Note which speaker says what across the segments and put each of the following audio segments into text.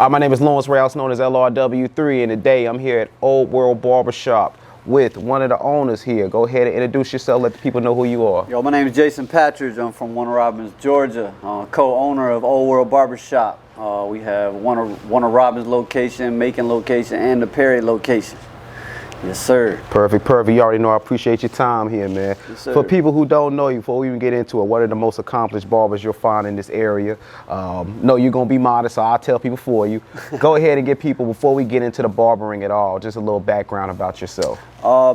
Speaker 1: My name is Lawrence Rouse, known as LRW3, and today I'm here at Olde World Barbershop with one of the owners here. Go ahead and introduce yourself, let the people know who you are.
Speaker 2: Yo, my name is Jason Patridge. I'm from Warner Robins, Georgia, co-owner of Olde World Barbershop. We have Warner Robins location, Macon location, and the Perry location. Yes, sir.
Speaker 1: Perfect. You already know I appreciate your time here, man.
Speaker 2: Yes, sir.
Speaker 1: For people who don't know you, before we even get into it, what are the most accomplished barbers you'll find in this area? No, you're going to be modest, so I'll tell people for you. Go ahead and give people, before we get into the barbering at all, just a little background about yourself.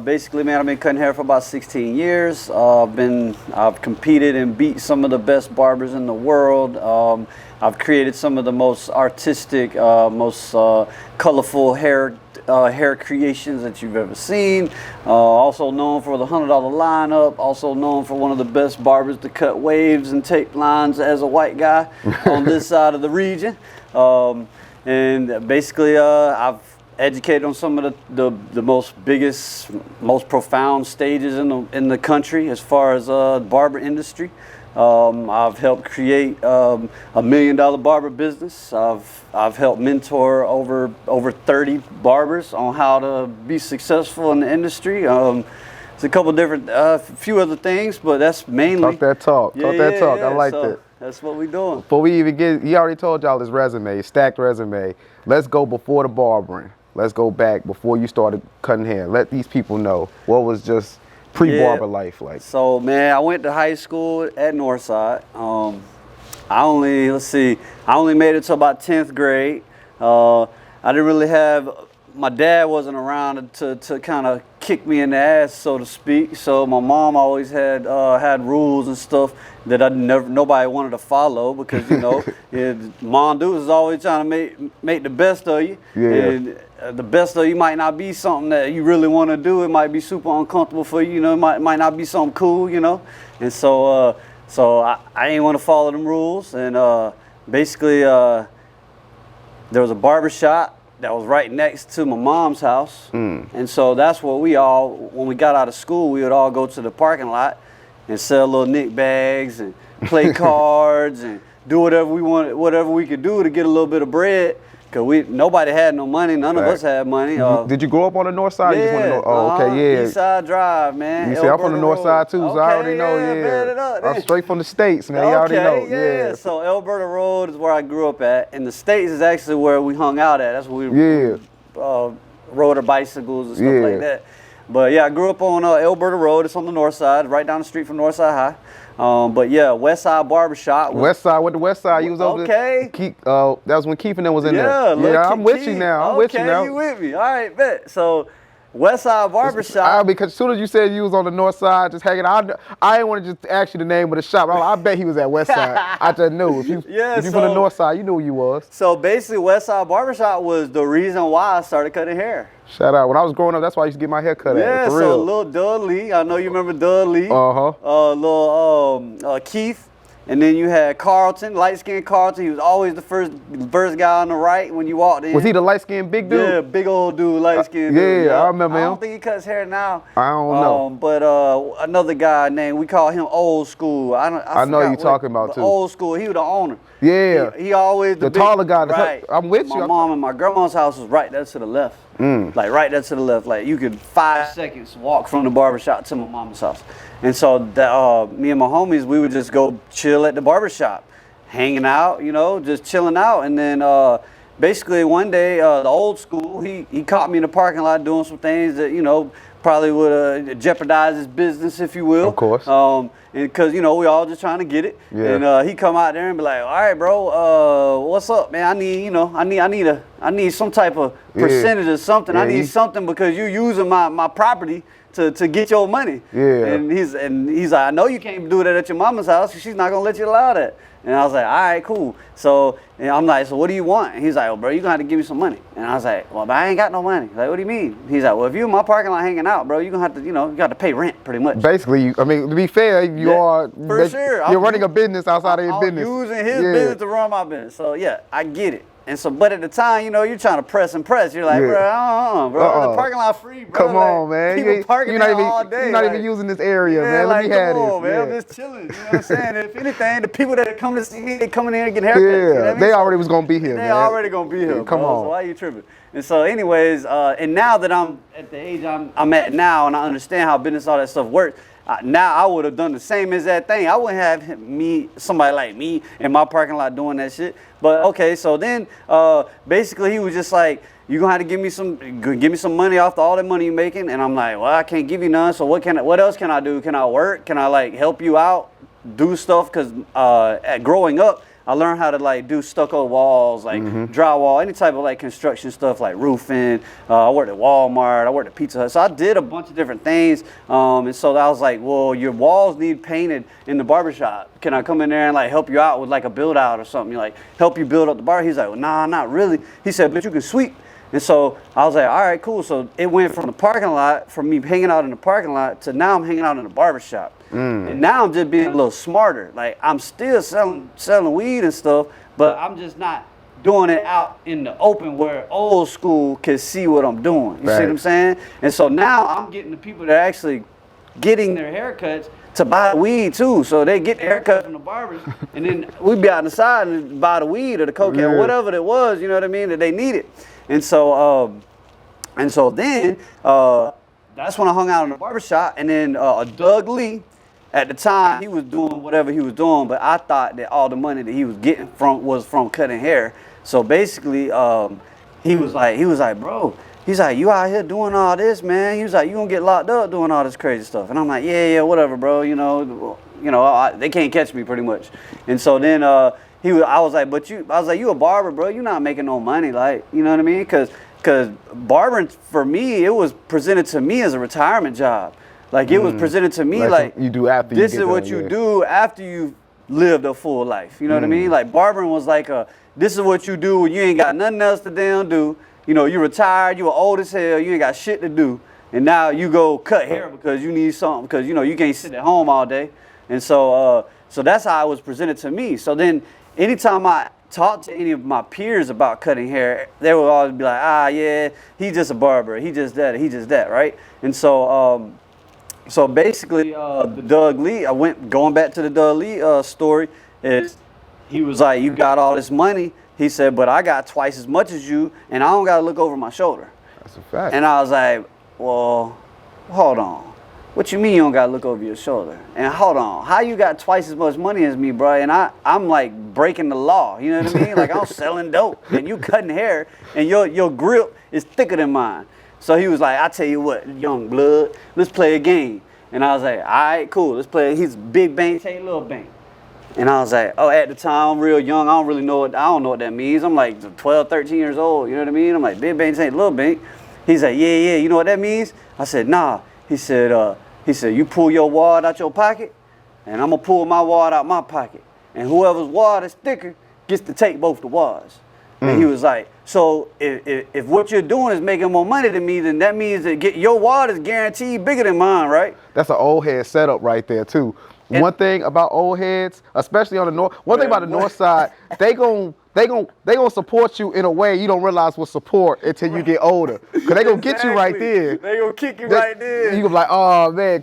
Speaker 2: Basically, man, I've been cutting hair for about 16 years. I've competed and beat some of the best barbers in the world. I've created some of the most artistic, most colorful hair creations that you've ever seen. Also known for the $100 lineup. Also known for one of the best barbers to cut waves and take lines as a white guy on this side of the region. And basically, I've educated on some of the most biggest, most profound stages in the country as far as barber industry. I've helped create $1 million barber business. I've helped mentor over 30 barbers on how to be successful in the industry. It's a couple different, few other things, but that's mainly.
Speaker 1: Talk that talk. I like that.
Speaker 2: That's what we're doing.
Speaker 1: Before we even get, he already told y'all his resume, stacked resume. Let's go before the barbering. Let's go back before you started cutting hair. Let these people know what was just pre-barber life like.
Speaker 2: So, man, I went to high school at Northside. I only made it to about 10th grade. I didn't really have, my dad wasn't around to kind of kick me in the ass, so to speak. So my mom always had rules and stuff that nobody wanted to follow, because, you know, mom dudes is always trying to make the best of you.
Speaker 1: Yeah.
Speaker 2: And the best of you might not be something that you really want to do. It might be super uncomfortable for you. You know, it might not be something cool, you know. And so I didn't want to follow them rules. And basically, there was a barber shop that was right next to my mom's house. And so that's where when we got out of school, we would all go to the parking lot and sell little nick bags and play cards and do whatever we wanted, whatever we could do to get a little bit of bread. Cause nobody had no money, none of us had money.
Speaker 1: Did you grow up on the north side?
Speaker 2: Yeah.
Speaker 1: You just want to know? Oh, okay, yeah.
Speaker 2: East Side Drive, man.
Speaker 1: You see, I'm from the north side too, so
Speaker 2: okay,
Speaker 1: I already know. Yeah, I'm straight from the States, man. You already know. Yeah.
Speaker 2: So Alberta Road is where I grew up at, and the States is actually where we hung out at. That's where we rode our bicycles and stuff like that. But yeah, I grew up on Alberta Road. It's on the north side, right down the street from Northside High. But yeah, West Side Barbershop.
Speaker 1: West Side, with the West Side, you was over there. That was when Keith and them was in there. Yeah, I'm with you now. I'm with you now.
Speaker 2: You with me? All right, bet. So West Side Barbershop.
Speaker 1: Because as soon as you said you was on the north side, just hanging out, I didn't want to just ask you the name of the shop. I bet he was at West Side. I just knew. If you from the north side, you knew who you was.
Speaker 2: So basically, West Side Barbershop was the reason why I started cutting hair.
Speaker 1: Shout out. When I was growing up, that's why I used to get my hair cut at. For real.
Speaker 2: So little Doug Lee. I know you remember Doug Lee. Little Keith. And then you had Carlton, light-skinned Carlton. He was always the first guy on the right when you walked in.
Speaker 1: Was he the light-skinned big dude?
Speaker 2: Yeah, big old dude, light-skinned dude.
Speaker 1: Yeah, I remember him.
Speaker 2: I don't think he cuts hair now.
Speaker 1: I don't know.
Speaker 2: But another guy named, we call him Old School.
Speaker 1: I know you talking about too.
Speaker 2: Old School, he was the owner.
Speaker 1: Yeah.
Speaker 2: He always
Speaker 1: the taller guy.
Speaker 2: Right.
Speaker 1: I'm with you.
Speaker 2: My mom and my grandma's house was right there to the left. Like right there to the left. Like you could 5 seconds walk from the barbershop to my mama's house. And so me and my homies, we would just go chill at the barbershop, hanging out, you know, just chilling out. And then basically one day, the Old School, he caught me in the parking lot doing some things that, you know, probably would jeopardize his business, if you will.
Speaker 1: Of course.
Speaker 2: And because, you know, we all just trying to get it. Yeah. And he come out there and be like, all right, bro, what's up, man? I need some type of percentage or something. Yeah, I need something because you using my property to get your money.
Speaker 1: Yeah.
Speaker 2: And he's like, I know you can't do that at your mama's house. She's not gonna let you allow that. And I was like, all right, cool. So I'm like, so what do you want? And he's like, oh, bro, you're gonna have to give me some money. And I was like, well, but I ain't got no money. Like, what do you mean? He's like, well, if you in my parking lot hanging out, bro, you're gonna have to, you know, you got to pay rent pretty much.
Speaker 1: Basically, I mean, to be fair,
Speaker 2: for sure.
Speaker 1: You're running a business outside of your business.
Speaker 2: I'm using his business to run my business. So yeah, I get it. And so, but at the time, you know, you're trying to press and press. You're like, bro, bro, the parking lot free, bro.
Speaker 1: Come on, man.
Speaker 2: People parking there all day.
Speaker 1: You're not even using this area, man.
Speaker 2: Like,
Speaker 1: Let me
Speaker 2: come on, man. I'm just chilling. You know what I'm saying? If anything, the people that come to see me, they coming in and get haircuts.
Speaker 1: Yeah,
Speaker 2: you know what I mean?
Speaker 1: they already was gonna be here,
Speaker 2: They
Speaker 1: man.
Speaker 2: already gonna be here.
Speaker 1: Come
Speaker 2: bro,
Speaker 1: on.
Speaker 2: So why you tripping? And so, anyways, and now that I'm at the age I'm at now, and I understand how business, all that stuff works. Now I would have done the same as that thing. I wouldn't have somebody like me in my parking lot doing that shit. But okay, so then basically he was just like, "You gonna have to give me some money off all the money you're making." And I'm like, "Well, I can't give you none. So what else can I do? Can I work? Can I like help you out, do stuff?" Because growing up, I learned how to like do stucco walls, like drywall, any type of like construction stuff, like roofing. I worked at Walmart, I worked at Pizza Hut. So I did a bunch of different things. And so I was like, well, your walls need painted in the barbershop. Can I come in there and like help you out with like a build out or something? You like help you build up the bar? He's like, well, nah, not really. He said, but you can sweep. And so I was like, all right, cool. So it went from the parking lot, from me hanging out in the parking lot, to now I'm hanging out in the barbershop. And now I'm just being a little smarter. Like, I'm still selling weed and stuff, but I'm just not doing it out in the open where old school can see what I'm doing. You see what I'm saying? And so now I'm getting the people that are actually getting their haircuts to buy weed too. So they get the haircut from the barbers, and then we be out on the side and buy the weed or the cocaine or whatever it was, you know what I mean, that they needed. And so then that's when I hung out in the barbershop. And then Doug Lee, at the time, he was doing whatever he was doing, but I thought that all the money that he was getting was from cutting hair. So basically, he was like, bro, he's like, you out here doing all this, man. He was like, you gonna get locked up doing all this crazy stuff. And I'm like, yeah, whatever, bro. You know, they can't catch me pretty much. And so then I was like, you a barber, bro. You're not making no money, like, you know what I mean? Because barbering for me, it was presented to me as a retirement job. Like, it was presented to me like
Speaker 1: you do after
Speaker 2: this
Speaker 1: you
Speaker 2: is
Speaker 1: get
Speaker 2: what
Speaker 1: done,
Speaker 2: you do after you've lived a full life. You know what I mean? Like, barbering was like this is what you do when you ain't got nothing else to damn do. You know, you retired, you were old as hell, you ain't got shit to do. And now you go cut hair because you need something, because, you know, you can't sit at home all day. And so that's how it was presented to me. So then anytime I talked to any of my peers about cutting hair, they would always be like, yeah, he's just a barber. He just that, right? And so basically, the Doug Lee, going back to the Doug Lee story, is he was like, you got all this money. He said, but I got twice as much as you, and I don't got to look over my shoulder.
Speaker 1: That's a fact.
Speaker 2: And I was like, well, hold on. What you mean you don't got to look over your shoulder? And hold on, how you got twice as much money as me, bro? And I'm like breaking the law, you know what I mean? Like, I'm selling dope, and you cutting hair, and your grip is thicker than mine. So he was like, I tell you what, young blood, let's play a game. And I was like, all right, cool, let's play. He's big bank, take little bank. And I was like, oh, at the time, I'm real young. I don't know what that means. I'm like 12, 13 years old, you know what I mean? I'm like, big bank, take little bank. He's like, yeah, you know what that means? I said, nah. He said, you pull your wad out your pocket, and I'm gonna pull my wad out my pocket. And whoever's wad is thicker gets to take both the wads. And he was like, so if what you're doing is making more money than me, then that means that your wad is guaranteed bigger than mine, right?
Speaker 1: That's an old head setup right there too. And one thing about old heads, especially on the north, thing about the north side, they gon' support you in a way you don't realize what support until you get older. Cause they gonna get you right there.
Speaker 2: They gonna kick you right there.
Speaker 1: You gonna be like, oh man,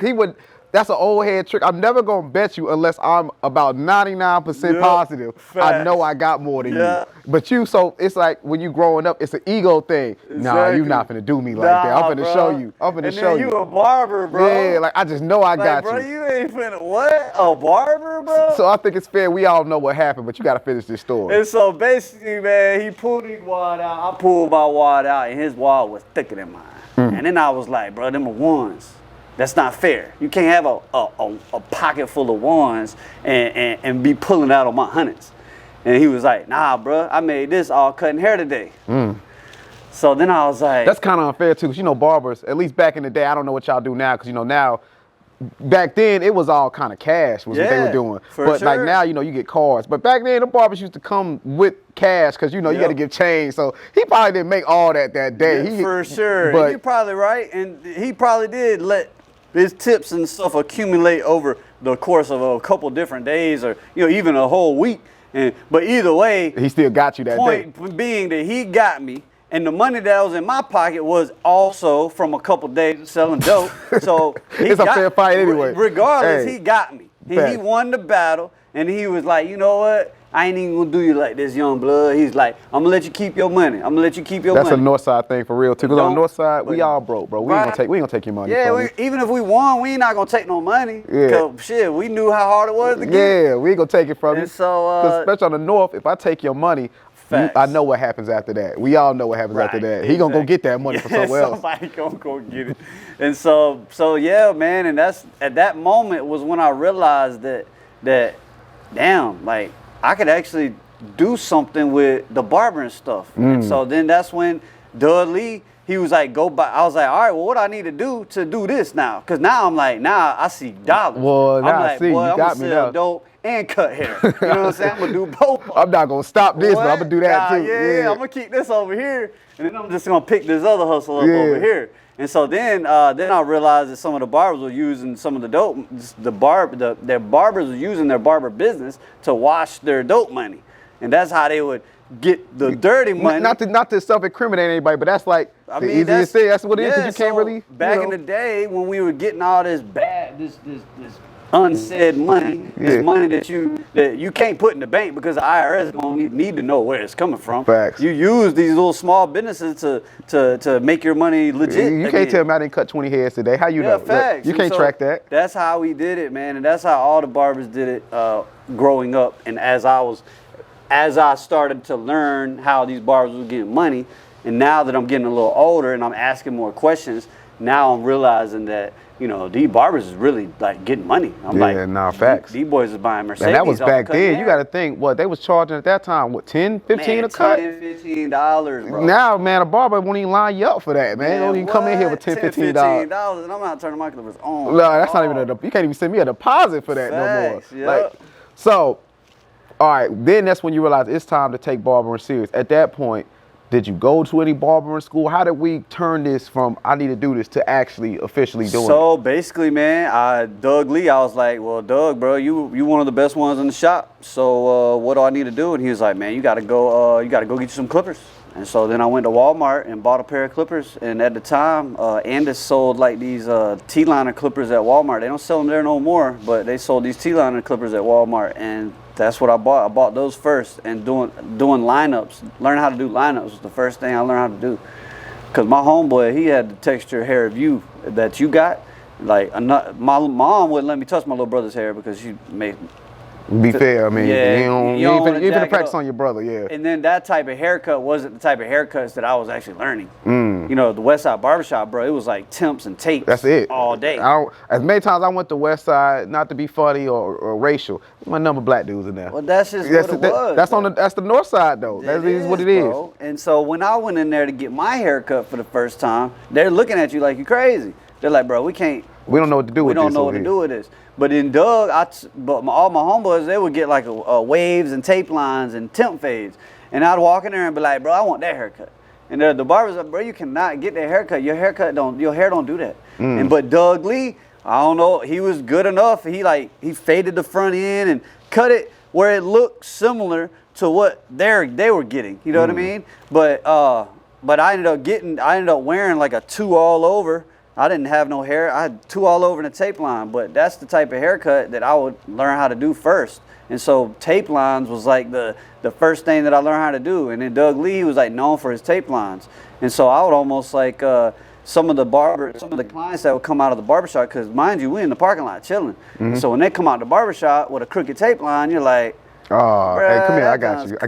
Speaker 1: that's an old head trick. I'm never gonna bet you unless I'm about 99% positive.
Speaker 2: Facts.
Speaker 1: I know I got more than you. But so it's like when you growing up, it's an ego thing. Exactly. Nah, you not finna do me like that. I'm finna show you. I'm finna show you.
Speaker 2: You a barber, bro.
Speaker 1: Yeah, like I just know I got
Speaker 2: bro,
Speaker 1: you.
Speaker 2: You ain't finna what? A barber, bro?
Speaker 1: So I think it's fair. We all know what happened, but you gotta finish this story.
Speaker 2: And so basically, man, he pulled his wad out. I pulled my wad out, and his wad was thicker than mine. And then I was like, bro, them are ones. That's not fair. You can't have a pocket full of ones and be pulling out on my hundreds. And he was like, nah, bro, I made this all cutting hair today. So then I was like,
Speaker 1: that's kind of unfair too, because barbers, at least back in the day, I don't know what y'all do now, because now, back then it was all kind of cash was what they were doing. But like now, you get cars. But back then the barbers used to come with cash, because you got to give change. So he probably didn't make all that day.
Speaker 2: For sure.
Speaker 1: But
Speaker 2: you're probably right, and he probably did let his tips and stuff accumulate over the course of a couple different days, or even a whole week. But either way,
Speaker 1: he still got you that day.
Speaker 2: Point being that he got me, and the money that was in my pocket was also from a couple days of selling dope. So
Speaker 1: it's a fair fight anyway.
Speaker 2: Regardless, he got me.
Speaker 1: Facts.
Speaker 2: He won the battle, and he was like, you know what? I ain't even gonna do you like this, young blood. He's like, I'm gonna let you keep your money. I'm gonna let you keep your money.
Speaker 1: That's a Northside thing for real too. Cause on the Northside, we all broke, bro. We ain't gonna take your money.
Speaker 2: Yeah, even if we won, we ain't not gonna take no money.
Speaker 1: Yeah.
Speaker 2: Cause shit, we knew how hard it was to get.
Speaker 1: Yeah, we ain't gonna take it from you.
Speaker 2: And so,
Speaker 1: especially on the North, if I take your money, I know what happens after that. We all know what happens after that. He gonna go get that money from somewhere else.
Speaker 2: Somebody gonna go get it. And so yeah, man. And that's at that moment was when I realized that damn, like I could actually do something with the barbering stuff. And so then that's when Dudley, he was like, go buy. I was like, all right, well, what I need to do this now? Because now I'm like, now I see dollars.
Speaker 1: Well, now
Speaker 2: I'm like,
Speaker 1: I see,
Speaker 2: boy,
Speaker 1: you
Speaker 2: I'm
Speaker 1: got
Speaker 2: gonna
Speaker 1: me
Speaker 2: sell
Speaker 1: now.
Speaker 2: dope and cut hair. You know what I'm saying? I'm gonna do both.
Speaker 1: I'm not gonna stop this, but I'm gonna do that too.
Speaker 2: Yeah, I'm gonna keep this over here, and then I'm just gonna pick this other hustle up over here. And so then I realized that some of the barbers were using some of the dope. Their barbers were using their barber business to wash their dope money. And that's how they would get the dirty money.
Speaker 1: Not to self-incriminate anybody, but that's like the easiest thing. That's what it is. 'Cause you can't really.
Speaker 2: Back in the day when we were getting all this this unsaid money, this money that you can't put in the bank because the IRS is gonna need to know where it's coming from.
Speaker 1: Facts.
Speaker 2: You use these little small businesses to make your money legit.
Speaker 1: You can't tell me I didn't cut 20 heads today. How you know?
Speaker 2: Facts.
Speaker 1: You can't track that.
Speaker 2: That's how we did it, man, and that's how all the barbers did it growing up. And as I started to learn how these barbers were getting money, and now that I'm getting a little older and I'm asking more questions, now I'm realizing that, you know, these barbers is really like getting money. I'm like,
Speaker 1: facts.
Speaker 2: These boys is buying Mercedes.
Speaker 1: And that was back then. You got to think, what they was charging at that time, what, 10, 15 a cut?
Speaker 2: $10, $15, bro.
Speaker 1: Now, man, a barber won't even line you up for that, man. Don't even come in here with $10, $15.
Speaker 2: $15, and I'm not turning my clippers on.
Speaker 1: No, that's not even you can't even send me a deposit for that
Speaker 2: Facts,
Speaker 1: no more. Like, so, all right, then that's when you realize it's time to take barbering serious. At that point, did you go to any barbering school? How did we turn this from I need to do this to actually officially doing it?
Speaker 2: So basically, man, Doug Lee, I was like, well, Doug, bro, you one of the best ones in the shop. So what do I need to do? And he was like, man, you gotta go get you some clippers. And so then I went to Walmart and bought a pair of clippers. And at the time, Andis sold like these T-liner clippers at Walmart. They don't sell them there no more, but they sold these T-liner clippers at Walmart. And that's what I bought. I bought those first, and doing lineups, learning how to do lineups was the first thing I learned how to do. Cause my homeboy, he had the texture hair of you that you got. Like my mom wouldn't let me touch my little brother's hair because she made.
Speaker 1: Be fair, I mean, you ain't even practice on your brother,
Speaker 2: And then that type of haircut wasn't the type of haircuts that I was actually learning. You know, the Westside Barbershop, bro, it was like temps and tapes.
Speaker 1: That's it.
Speaker 2: All day.
Speaker 1: As many times I went to Westside, not to be funny or racial, my number of black dudes in there.
Speaker 2: Well, that's just what it was.
Speaker 1: That's the North Side though. That is what it is.
Speaker 2: Bro. And so when I went in there to get my haircut for the first time, they're looking at you like you're crazy. They're like, bro, we don't know what to do with this. We don't know what to do with this. But in Doug, all my homeboys, they would get like waves and tape lines and temp fades. And I'd walk in there and be like, bro, I want that haircut. And the barber's like, bro, you cannot get that haircut. Your hair don't do that. But Doug Lee, I don't know, he was good enough. He faded the front end and cut it where it looked similar to what they were getting. You know what I mean? But I ended up wearing like a 2 all over. I didn't have no hair. I had 2 all over in the tape line, but that's the type of haircut that I would learn how to do first. And so tape lines was like the first thing that I learned how to do. And then Doug Lee, he was like known for his tape lines. And so I would almost like some of the clients that would come out of the barbershop, because mind you, we in the parking lot chilling. So when they come out the barbershop with a crooked tape line, you're like,
Speaker 1: oh, hey, come here, I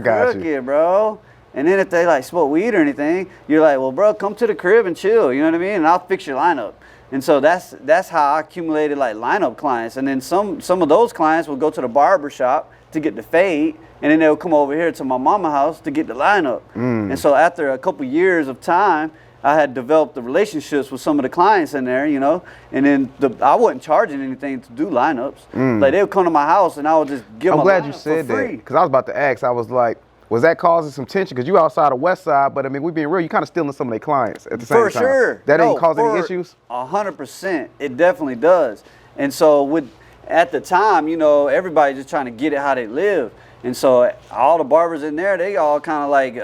Speaker 1: got you,
Speaker 2: bro. And then if they like smoke weed or anything, you're like, well, bro, come to the crib and chill. You know what I mean? And I'll fix your lineup. And so that's how I accumulated like lineup clients. And then some of those clients would go to the barber shop to get the fade, and then they would come over here to my mama's house to get the lineup. And so after a couple years of time, I had developed the relationships with some of the clients in there, you know, and then I wasn't charging anything to do lineups. Like they would come to my house and I would just give them a lineup for free. I'm glad you said that,
Speaker 1: because I was about to ask. I was like, was that causing some tension? Because you outside of West Side, but I mean, we being real, you kind of stealing some of their clients at the same time.
Speaker 2: For sure.
Speaker 1: That ain't causing any issues?
Speaker 2: 100%. It definitely does. And so at the time, you know, everybody just trying to get it how they live. And so all the barbers in there, they all kind of like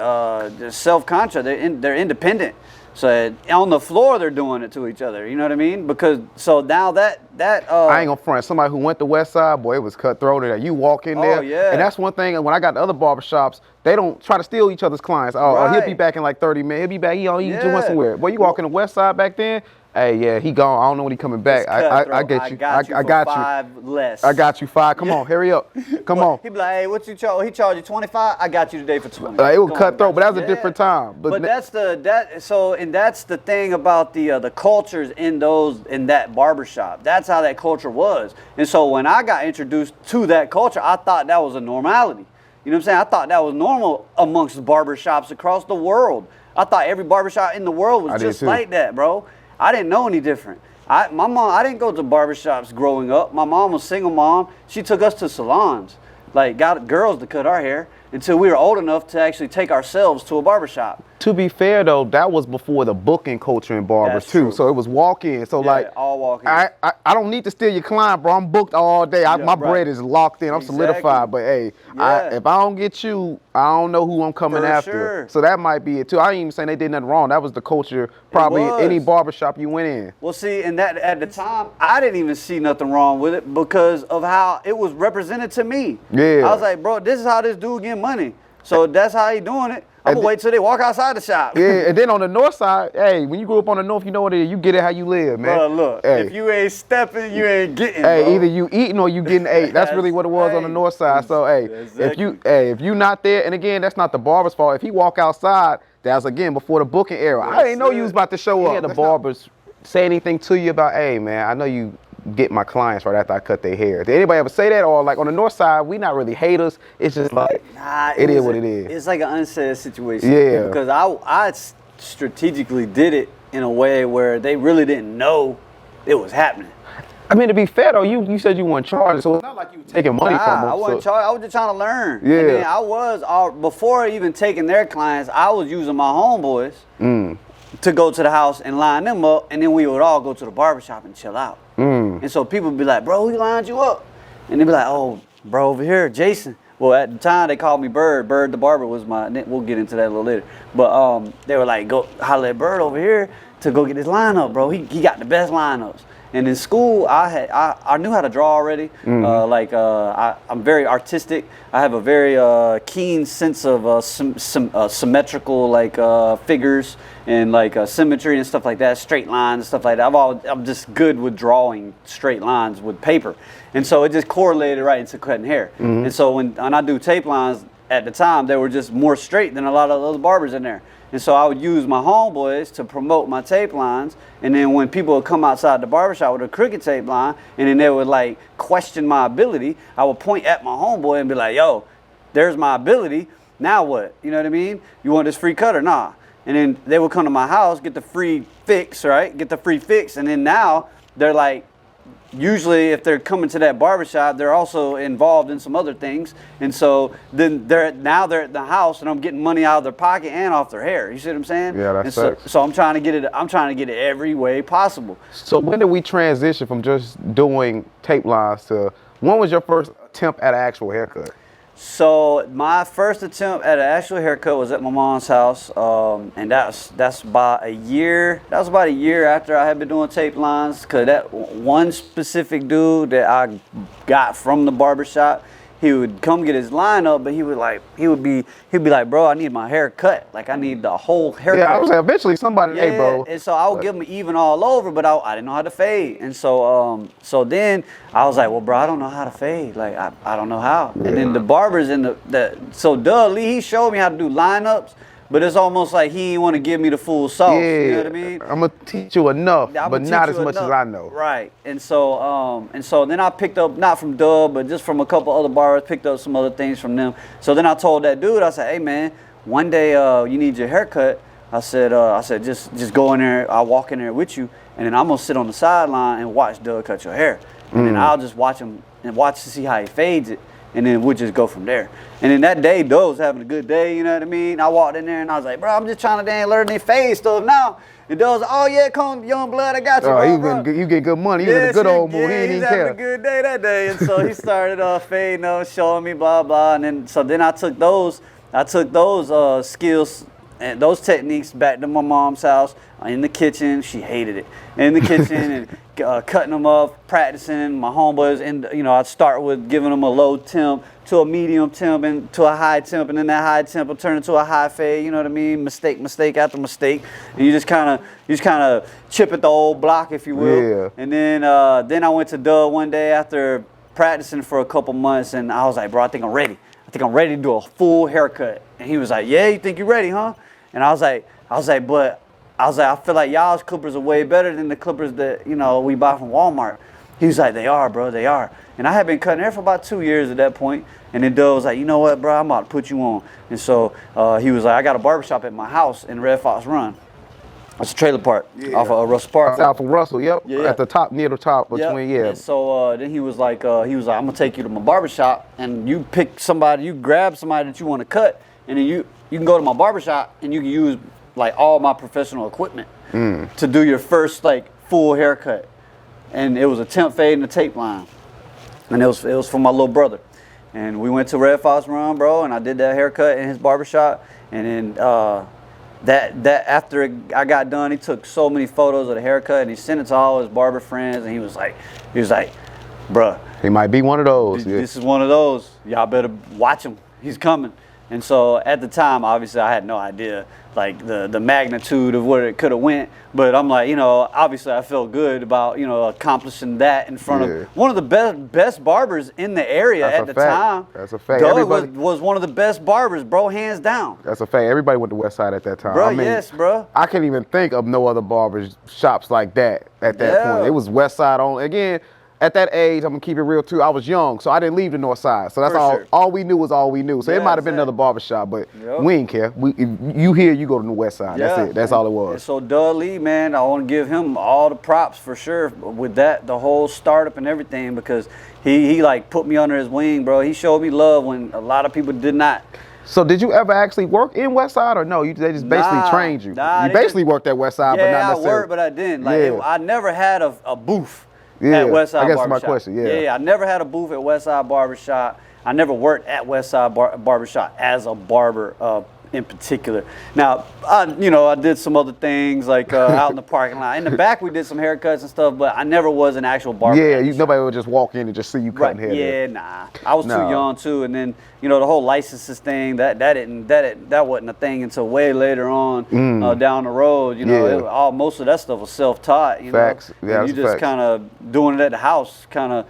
Speaker 2: they're self-conscious. They're independent. So on the floor, they're doing it to each other. You know what I mean? Because so now that
Speaker 1: I ain't gonna front. Somebody who went to West Side, boy, it was cutthroat there. You walk in there,
Speaker 2: yeah.
Speaker 1: And that's one thing. When I got to other barbershops, they don't try to steal each other's clients. Oh, he'll be back in like 30 minutes. He'll be back. He went somewhere. Boy, you walk in the West Side back then. Hey, yeah, he gone. I don't know when he coming back. I get you. I got you.
Speaker 2: 5 less.
Speaker 1: I got you 5. Come on, hurry up. Come on.
Speaker 2: He be like, hey, what you charge? He charged you 25. I got you today for 20.
Speaker 1: It was cutthroat, but that was a different time.
Speaker 2: But that's the thing about the cultures in that barbershop. That's how that culture was. And so when I got introduced to that culture, I thought that was a normality. You know what I'm saying? I thought that was normal amongst barbershops across the world. I thought every barbershop in the world was just like that, bro. I didn't know any different. I didn't go to barbershops growing up. My mom was a single mom. She took us to salons, like got girls to cut our hair until we were old enough to actually take ourselves to a barbershop.
Speaker 1: To be fair though, that was before the booking culture in barbers too. So it was walk-in. So all walk-in. I don't need to steal your client, bro. I'm booked all day. My bread is locked in. I'm solidified. But hey, if I don't get you, I don't know who I'm coming after.
Speaker 2: Sure.
Speaker 1: So that might be it too. I ain't even saying they did nothing wrong. That was the culture probably in any barbershop you went in.
Speaker 2: Well, see, and that at the time, I didn't even see nothing wrong with it because of how it was represented to me.
Speaker 1: Yeah.
Speaker 2: I was like, bro, this is how this dude getting money. So that's how he doing it. I'm gonna wait till they walk outside the shop.
Speaker 1: Yeah, and then on the north side, hey, when you grew up on the north, you know what it is. You get it how you live, man.
Speaker 2: Bro, look, if you ain't stepping, you ain't getting.
Speaker 1: Hey,
Speaker 2: bro.
Speaker 1: Either you eating or you getting ate. That's really what it was on the north side. So hey, if you not there, and again, that's not the barber's fault. If he walk outside, that's again before the booking era. I didn't know you was about to show up. Yeah, the barbers say anything to you about, hey man, I know you get my clients right after I cut their hair. Did anybody ever say that? Or like on the north side, we not really haters. It's just like, it is what it is.
Speaker 2: It's like an unsaid situation.
Speaker 1: Yeah.
Speaker 2: Because I strategically did it in a way where they really didn't know it was happening.
Speaker 1: I mean, to be fair though, you said you weren't charging, so it's not like you were taking money from them.
Speaker 2: I wasn't charging. I was just trying to learn.
Speaker 1: Yeah.
Speaker 2: And then before even taking their clients, I was using my homeboys to go to the house and line them up, and then we would all go to the barbershop and chill out. And so people would be like, bro, we lined you up. And they'd be like, oh, bro, over here, Jason. Well, at the time, they called me Bird. Bird the barber was we'll get into that a little later. But they were like, go holler at Bird over here to go get his lineup, bro. He got the best lineups. And in school, I knew how to draw already. I'm very artistic. I have a very keen sense of symmetrical figures and symmetry and stuff like that, straight lines and stuff like that. I'm just good with drawing straight lines with paper, and so it just correlated right into cutting hair. And so when I do tape lines at the time, they were just more straight than a lot of other barbers in there. And so I would use my homeboys to promote my tape lines. And then when people would come outside the barbershop with a crooked tape line, and then they would question my ability, I would point at my homeboy and be like, yo, there's my ability. Now what? You know what I mean? You want this free cut or nah? And then they would come to my house, get the free fix, right? Get the free fix. And then now they're like, usually if they're coming to that barbershop, they're also involved in some other things. And so then they're at the house and I'm getting money out of their pocket and off their hair. You see what I'm saying?
Speaker 1: Yeah, that's
Speaker 2: so I'm trying to get it every way possible.
Speaker 1: So when did we transition from just doing tape lines to, when was your first attempt at an actual haircut?
Speaker 2: So my first attempt at an actual haircut was at my mom's house, and that's about a year. That was about a year after I had been doing tape lines. Cause that one specific dude that I got from the barbershop, he would come get his line up, but he'd be like, bro, I need my hair cut. Like I need the whole haircut.
Speaker 1: Yeah, I was like, eventually somebody, hey, bro.
Speaker 2: And so I would give him even all over, but I didn't know how to fade. And so then I was like, well, bro, I don't know how to fade. Like I don't know how. Yeah. And then the barbers so Doug Lee, he showed me how to do lineups. But it's almost like he didn't want to give me the full sauce. Yeah, you know what I mean?
Speaker 1: I'm gonna teach you enough, but not as much as I know.
Speaker 2: Right. And so then I picked up, not from Dub, but just from a couple other barbers, picked up some other things from them. So then I told that dude, I said, hey man, one day you need your haircut. I said just go in there. I'll walk in there with you, and then I'm gonna sit on the sideline and watch Doug cut your hair, and then I'll just watch him and watch to see how he fades it. and then we'll just go from there. And then that day, Doe was having a good day, you know what I mean? I walked in there and I was like, bro, I'm just trying to learn their fade stuff now. And Doe was like, oh yeah, come young blood, I got you, bro.
Speaker 1: You get good money. You in a good old mood. He didn't even care.
Speaker 2: He was having a good day that day. And so he started fading, showing me blah, blah. And then I took those skills and those techniques back to my mom's house in the kitchen. She hated it. In the kitchen and cutting them up, practicing. My homeboys, and I'd start with giving them a low temp to a medium temp and to a high temp, and then that high temp will turn into a high fade. You know what I mean? Mistake after mistake, and you just kind of chip at the old block, if you will.
Speaker 1: Yeah.
Speaker 2: And then I went to Doug one day after practicing for a couple months, and I was like, bro, I think I'm ready. I think I'm ready to do a full haircut. And he was like, yeah, you think you're ready, huh? And I was like, I feel like y'all's clippers are way better than the clippers that, we buy from Walmart. He was like, they are, bro, they are. And I had been cutting hair for about 2 years at that point. And then Doug was like, you know what, bro, I'm about to put you on. And so he was like, I got a barbershop at my house in Red Fox Run. It's a trailer park off of Russell Park.
Speaker 1: Off of Russell, yep.
Speaker 2: Yeah.
Speaker 1: At the top, near the top between,
Speaker 2: And so then he was like, I'm gonna take you to my barbershop, and you pick somebody, you grab somebody that you want to cut, and then you can go to my barbershop and you can use like all my professional equipment to do your first like full haircut. And it was a temp fade and a tape line, and it was for my little brother. And we went to Red Fox Run, bro, and I did that haircut in his barbershop. And then that after I got done, he took so many photos of the haircut and he sent it to all his barber friends, and he was like, bruh,
Speaker 1: he might be one of those.
Speaker 2: This is one of those. Y'all better watch him. He's coming. And so at the time, obviously, I had no idea like the magnitude of what it could have went. But I'm like, obviously, I felt good about accomplishing that in front of one of the best barbers in the area at the time.
Speaker 1: That's a fact.
Speaker 2: Doug was one of the best barbers, bro, hands down.
Speaker 1: That's a fact. Everybody went to West Side at that time.
Speaker 2: Bro, yes, bro.
Speaker 1: I can't even think of no other barbers shops like that at that point. It was West Side only. Again, at that age, I'm gonna keep it real too, I was young, so I didn't leave the North Side. So that's all we knew was all we knew. So it might have been another barbershop, but we didn't care. If you here, you go to the West Side. That's it. That's all it was.
Speaker 2: And so Doug Lee, man, I want to give him all the props for sure with that, the whole startup and everything, because he like put me under his wing, bro. He showed me love when a lot of people did not.
Speaker 1: So did you ever actually work in West Side, or no? They just basically trained you. You basically worked at West Side, but not necessarily.
Speaker 2: Yeah, I worked, but I didn't. Like I never had a booth. At West Side
Speaker 1: I guess
Speaker 2: Barbershop.
Speaker 1: My question,
Speaker 2: Yeah, I never had a booth at West Side Barbershop. I never worked at West Side Barbershop as a barber in particular. Now, I did some other things like out in the parking lot. In the back, we did some haircuts and stuff, but I never was an actual barber.
Speaker 1: Yeah, nobody would just walk in and just see you cutting hair.
Speaker 2: Yeah, nah. I was too young too, and then the whole licenses thing that wasn't a thing until way later on down the road. Most of that stuff was self-taught.
Speaker 1: Facts. Yeah,
Speaker 2: you just kind of doing it at the house, kind of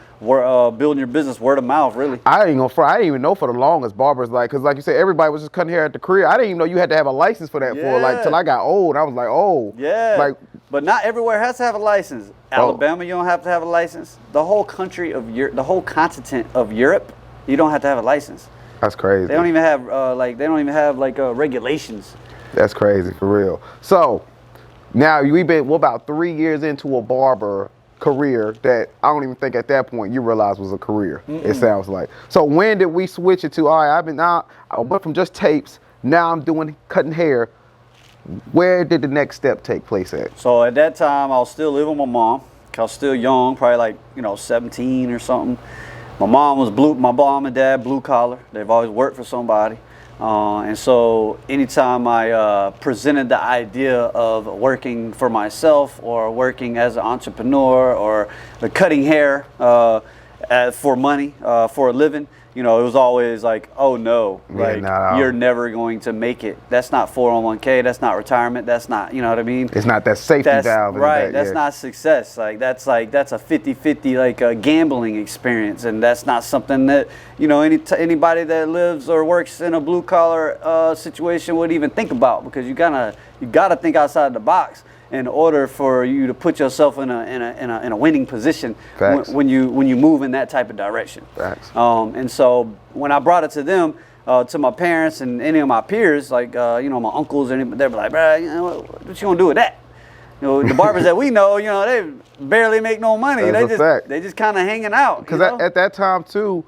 Speaker 2: building your business word of mouth, really.
Speaker 1: I didn't even know for the longest barbers, because like you said, everybody was just cutting hair at the crib. I didn't even know you had to have a license for that till I got old. I was like, oh.
Speaker 2: Yeah. But not everywhere has to have a license. Alabama, you don't have to have a license. The whole country of the whole continent of Europe, you don't have to have a license.
Speaker 1: That's crazy.
Speaker 2: They don't even have regulations.
Speaker 1: That's crazy, for real. So now we're about 3 years into a barber career that I don't even think at that point you realized was a career. It sounds like. So when did we switch it to, all right, I went from just tapes, now I'm doing cutting hair. Where did the next step take place at?
Speaker 2: So at that time, I was still living with my mom. I was still young, probably 17 or something. My mom and dad, blue collar. They've always worked for somebody. And so anytime I presented the idea of working for myself or working as an entrepreneur or cutting hair for money, for a living, it was always like, oh no, you're never going to make it. That's not 401k. That's not retirement. That's not, you know what I mean?
Speaker 1: It's not that safety valve.
Speaker 2: Right. That's not success. That's a 50-50 gambling experience, and that's not something that anybody that lives or works in a blue collar situation would even think about, because you gotta think outside the box in order for you to put yourself in a winning position when you move in that type of direction.
Speaker 1: Facts.
Speaker 2: And so when I brought it to them, to my parents and any of my peers, my uncles, and they'd be like, bro, what you gonna do with that? The barbers that we know, they barely make no money.
Speaker 1: That's a fact.
Speaker 2: They just kind of hanging out.
Speaker 1: Because at that time too,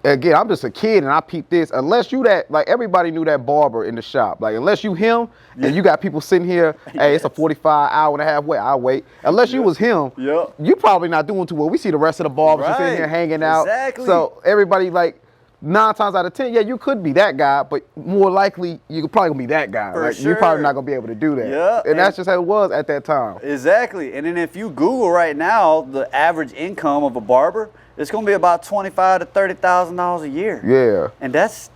Speaker 1: again, I'm just a kid and I peeped this. Unless you that, like everybody knew that barber in the shop. Like unless you him and you got people sitting here, hey, it's a 45 hour and a half wait, I'll wait. Unless you was him, you probably not doing too well. We see the rest of the barbers just sitting here hanging out.
Speaker 2: Exactly.
Speaker 1: So everybody like 9 times out of 10, yeah, you could be that guy, but more likely you could probably gonna be that guy.
Speaker 2: For
Speaker 1: Like
Speaker 2: sure.
Speaker 1: you're probably not gonna be able to do that.
Speaker 2: Yeah,
Speaker 1: and that's just how it was at that time.
Speaker 2: Exactly. And then if you Google right now, the average income of a barber, it's gonna be about $25,000 to $30,000 a year.
Speaker 1: Yeah.
Speaker 2: And that's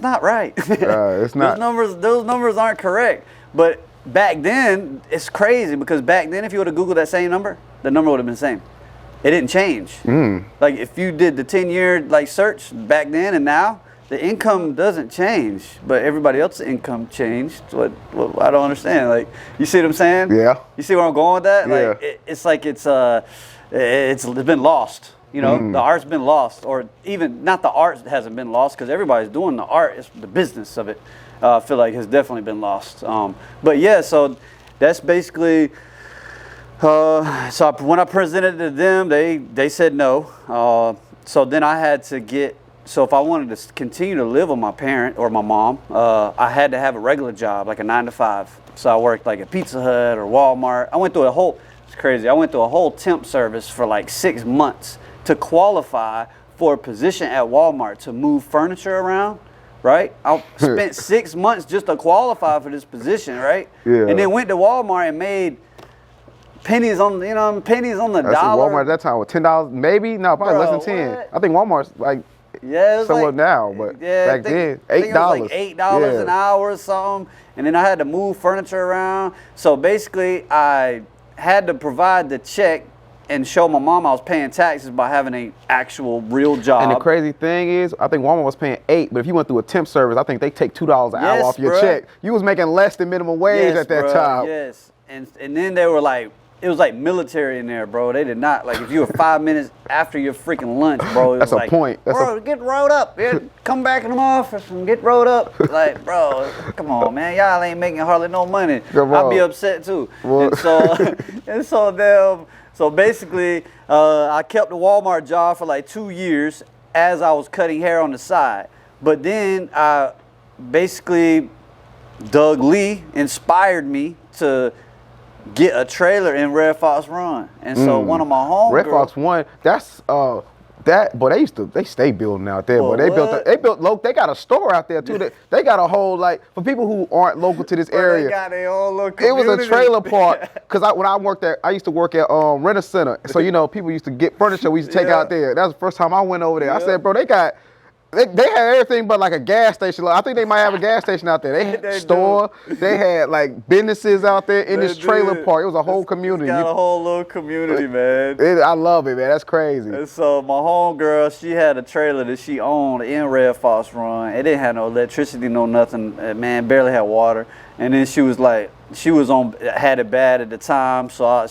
Speaker 2: not right.
Speaker 1: It's not.
Speaker 2: Those numbers aren't correct. But back then, it's crazy because back then, if you would have Googled that same number, the number would have been the same. It didn't change. Like if you did the 10-year like search back then and now, the income doesn't change, but everybody else's income changed. What I don't understand. Like, you see what I'm saying?
Speaker 1: Yeah.
Speaker 2: You see where I'm going with that?
Speaker 1: Yeah.
Speaker 2: Like it's like it's been lost. You know, the art's been lost, or even not the art hasn't been lost because everybody's doing the art. It's the business of it. I feel like has definitely been lost. But yeah, so that's basically. So when I presented to them, they said no. So then I had to get. So if I wanted to continue to live with my parent or my mom, I had to have a regular job, like a 9 to 5. So I worked like at Pizza Hut or Walmart. I went through it's crazy. I went through a whole temp service for like 6 months to qualify for a position at Walmart to move furniture around, right? I spent 6 months just to qualify for this position, right?
Speaker 1: Yeah.
Speaker 2: And then went to Walmart and made pennies on the dollar.
Speaker 1: Walmart at that time was $10, maybe? No, probably less than 10.
Speaker 2: What?
Speaker 1: I think Walmart's like somewhere now, but back then, $8.
Speaker 2: I think it was like $8 an hour or something. And then I had to move furniture around. So basically, I had to provide the check and show my mom I was paying taxes by having an actual real job.
Speaker 1: And the crazy thing is, I think Walmart was paying $8, but if you went through a temp service, I think they take $2 an hour off your check. You was making less than minimum wage at that time.
Speaker 2: Yes, and then they were like, it was like military in there, bro. They did not, like if you were 5 minutes after your freaking lunch, bro. It
Speaker 1: That's
Speaker 2: was
Speaker 1: a
Speaker 2: like,
Speaker 1: point.
Speaker 2: Bro, get rolled up. Come back in the office and get rolled up. Like, bro, come on, man. Y'all ain't making hardly no money. I'd be upset too. And so basically, I kept the Walmart job for like 2 years as I was cutting hair on the side. But then Doug Lee inspired me to get a trailer in Red Fox Run. And so one of my homegirls.
Speaker 1: Red Fox One, that's they stay building out there, but they got a store out there too. They got a whole, like, for people who aren't local to this area.
Speaker 2: They got their own little community.
Speaker 1: It was a trailer park because when I used to work at Rent a Center. So people used to get furniture we used to take out there. That was the first time I went over there. I said, bro, they had everything but like a gas station. I think they might have a gas station out there. They had a store. They had like businesses out there in this trailer park. It was a whole community.
Speaker 2: Got a whole little community, man.
Speaker 1: I love it, man. That's crazy.
Speaker 2: And so my homegirl, she had a trailer that she owned in Red Fox Run. It didn't have no electricity, no nothing. Man, barely had water. And then she was like, had it bad at the time, so I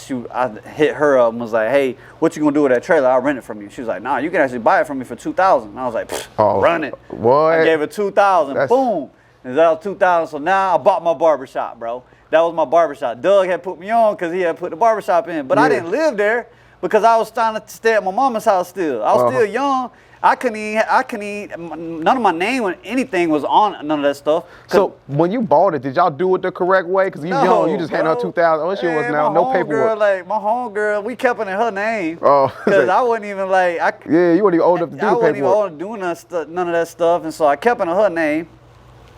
Speaker 2: hit her up and was like, hey, what you gonna do with that trailer? I'll rent it from you. She was like, nah, you can actually buy it from me for $2,000. And I was like, run it.
Speaker 1: What?
Speaker 2: I gave her $2,000. Boom. And that was $2,000. So now I bought my barbershop, bro. That was my barbershop. Doug had put me on because he had put the barbershop in. But I didn't live there because I was trying to stay at my mama's house still. I was still young. I couldn't eat, none of my name or anything was on none of that stuff.
Speaker 1: So when you bought it, did y'all do it the correct way? Because young, you just handed her $2,000. Oh, she was now no paperwork.
Speaker 2: My homegirl, we kept it in her name.
Speaker 1: Oh.
Speaker 2: Because I wasn't even like,
Speaker 1: you weren't even old enough to do the paperwork.
Speaker 2: I wasn't even old enough to do none of that stuff. And so I kept it in her name.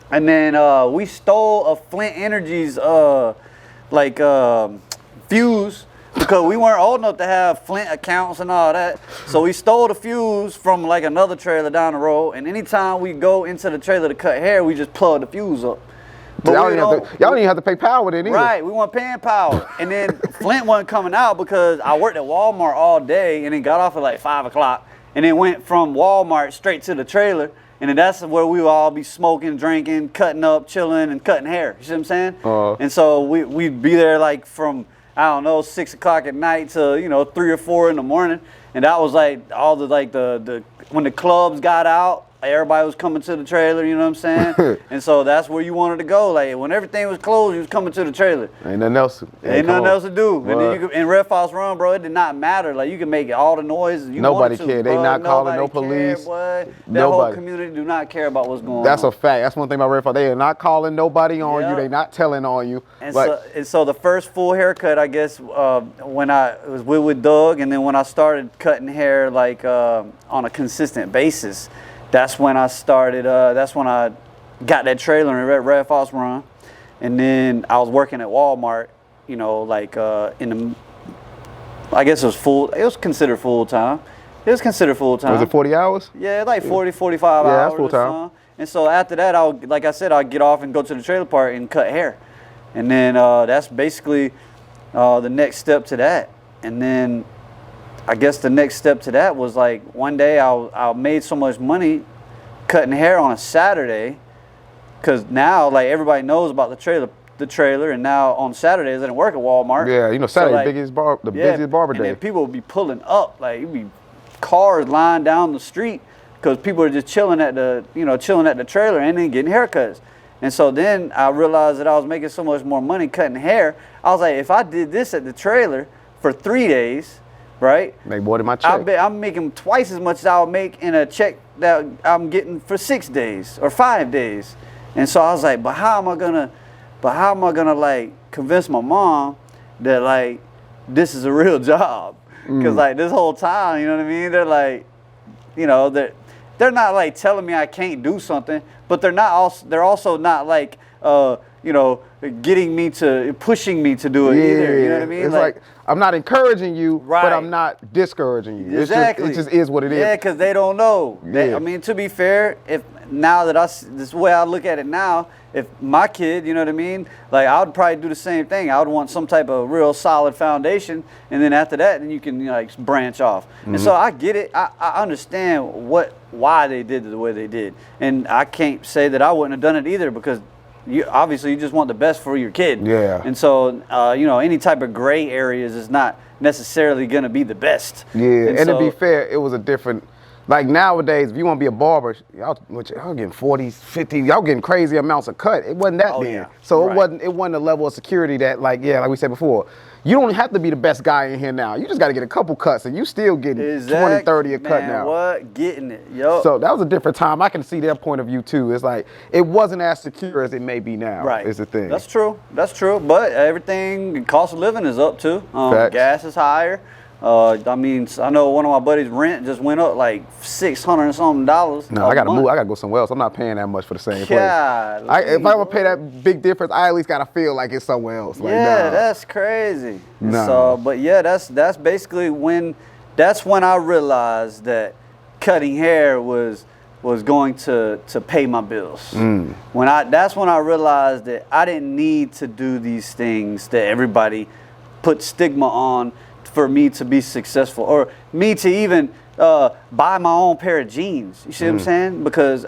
Speaker 2: And then we stole a Flint Energy's fuse. Because we weren't old enough to have Flint accounts and all that. So we stole the fuse from like another trailer down the road. And anytime we go into the trailer to cut hair, we just plug the fuse up. But y'all didn't even have to pay power then either. Right, we weren't paying power. And then Flint wasn't coming out because I worked at Walmart all day and then got off at like 5 o'clock. And then went from Walmart straight to the trailer. And then that's where we would all be smoking, drinking, cutting up, chilling, and cutting hair. You see what I'm saying? And so we'd be there like from, I don't know, 6 o'clock at night to 3 or 4 in the morning, and that was like all the when the clubs got out everybody was coming to the trailer, you know what I'm saying? And so that's where you wanted to go. Like when everything was closed, you was coming to the trailer.
Speaker 1: Ain't nothing else.
Speaker 2: Ain't nothing else to do. And then you could, in Red Fox Run, bro, it did not matter. Like you could make all the noise you
Speaker 1: Nobody
Speaker 2: wanted to,
Speaker 1: cared. They
Speaker 2: bro.
Speaker 1: not calling no
Speaker 2: Nobody
Speaker 1: police.
Speaker 2: Cared, that
Speaker 1: Nobody.
Speaker 2: whole community do not care about what's going on.
Speaker 1: That's a fact. That's one thing about Red Fox. They are not calling nobody on you.
Speaker 2: Yep.
Speaker 1: They not telling on you.
Speaker 2: And so the first full haircut, I guess, when I was with Doug, and then when I started cutting hair like on a consistent basis, that's when I started. That's when I got that trailer in Red Fox Run, and then I was working at Walmart. You know, like in the, I guess it was full. It was considered full time. It was considered full time.
Speaker 1: Was it 40 hours?
Speaker 2: Yeah, like 40, 45 hours.
Speaker 1: Yeah, that's full time.
Speaker 2: And so after that, like I said, I'll get off and go to the trailer park and cut hair. And then that's basically the next step to that. And then I guess the next step to that was like one day I made so much money cutting hair on a Saturday, because now like everybody knows about the trailer, and now on Saturdays I didn't work at Walmart.
Speaker 1: Yeah, you know, Saturday,
Speaker 2: so, like,
Speaker 1: busiest barber day.
Speaker 2: And then people would be pulling up, like it'd be cars lined down the street because people are just chilling at the trailer and then getting haircuts. And so then I realized that I was making so much more money cutting hair. I was like, if I did this at the trailer for 3 days, right?
Speaker 1: Make more than my check.
Speaker 2: I'm making twice as much as I would make in a check that I'm getting for 6 days or 5 days. And so I was like, but how am I gonna like convince my mom that like this is a real job? Because like this whole time, you know what I mean? They're like, you know, they're not like telling me I can't do something, but they're also not like you know, pushing me to do it either. You know what I mean?
Speaker 1: It's like I'm not encouraging you,
Speaker 2: right,
Speaker 1: but I'm not discouraging you.
Speaker 2: Exactly.
Speaker 1: It just is what it is.
Speaker 2: Yeah, because they don't know.
Speaker 1: Yeah.
Speaker 2: I mean, to be fair, if now that this way I look at it now, if my kid, you know what I mean, like I would probably do the same thing. I would want some type of real solid foundation, and then after that, then you can, you know, like branch off. And so I get it. I understand why they did it the way they did, and I can't say that I wouldn't have done it either, because obviously you just want the best for your kid.
Speaker 1: Yeah.
Speaker 2: And so you know, any type of gray areas is not necessarily going to be the best.
Speaker 1: Yeah. And
Speaker 2: so,
Speaker 1: to be fair, it was a different. Like nowadays, if you want to be a barber, y'all getting 40, 50, y'all getting crazy amounts of cut. It wasn't that then.
Speaker 2: Yeah.
Speaker 1: So
Speaker 2: Right.
Speaker 1: it wasn't a level of security that, like we said before, you don't have to be the best guy in here now. You just got to get a couple cuts, and you still getting 20, 30 a cut now.
Speaker 2: What? Getting it, yo.
Speaker 1: So that was a different time. I can see their point of view too. It's like it wasn't as secure as it may be now.
Speaker 2: Right.
Speaker 1: Is the thing.
Speaker 2: That's true. That's true. But everything, cost of living is up too.
Speaker 1: Facts.
Speaker 2: Gas is higher. I mean, I know one of my buddies' rent just went up like $600 and something.
Speaker 1: No, I gotta move. I gotta go somewhere else. I'm not paying that much for the same place.
Speaker 2: God,
Speaker 1: If I ever pay that big difference, I at least gotta feel like it's somewhere else. Like,
Speaker 2: yeah,
Speaker 1: nah.
Speaker 2: that's crazy.
Speaker 1: Nah.
Speaker 2: So, but yeah, that's basically when I realized that cutting hair was going to pay my bills. That's when I realized that I didn't need to do these things that everybody put stigma on for me to be successful, or me to even buy my own pair of jeans. You see what I'm saying? Because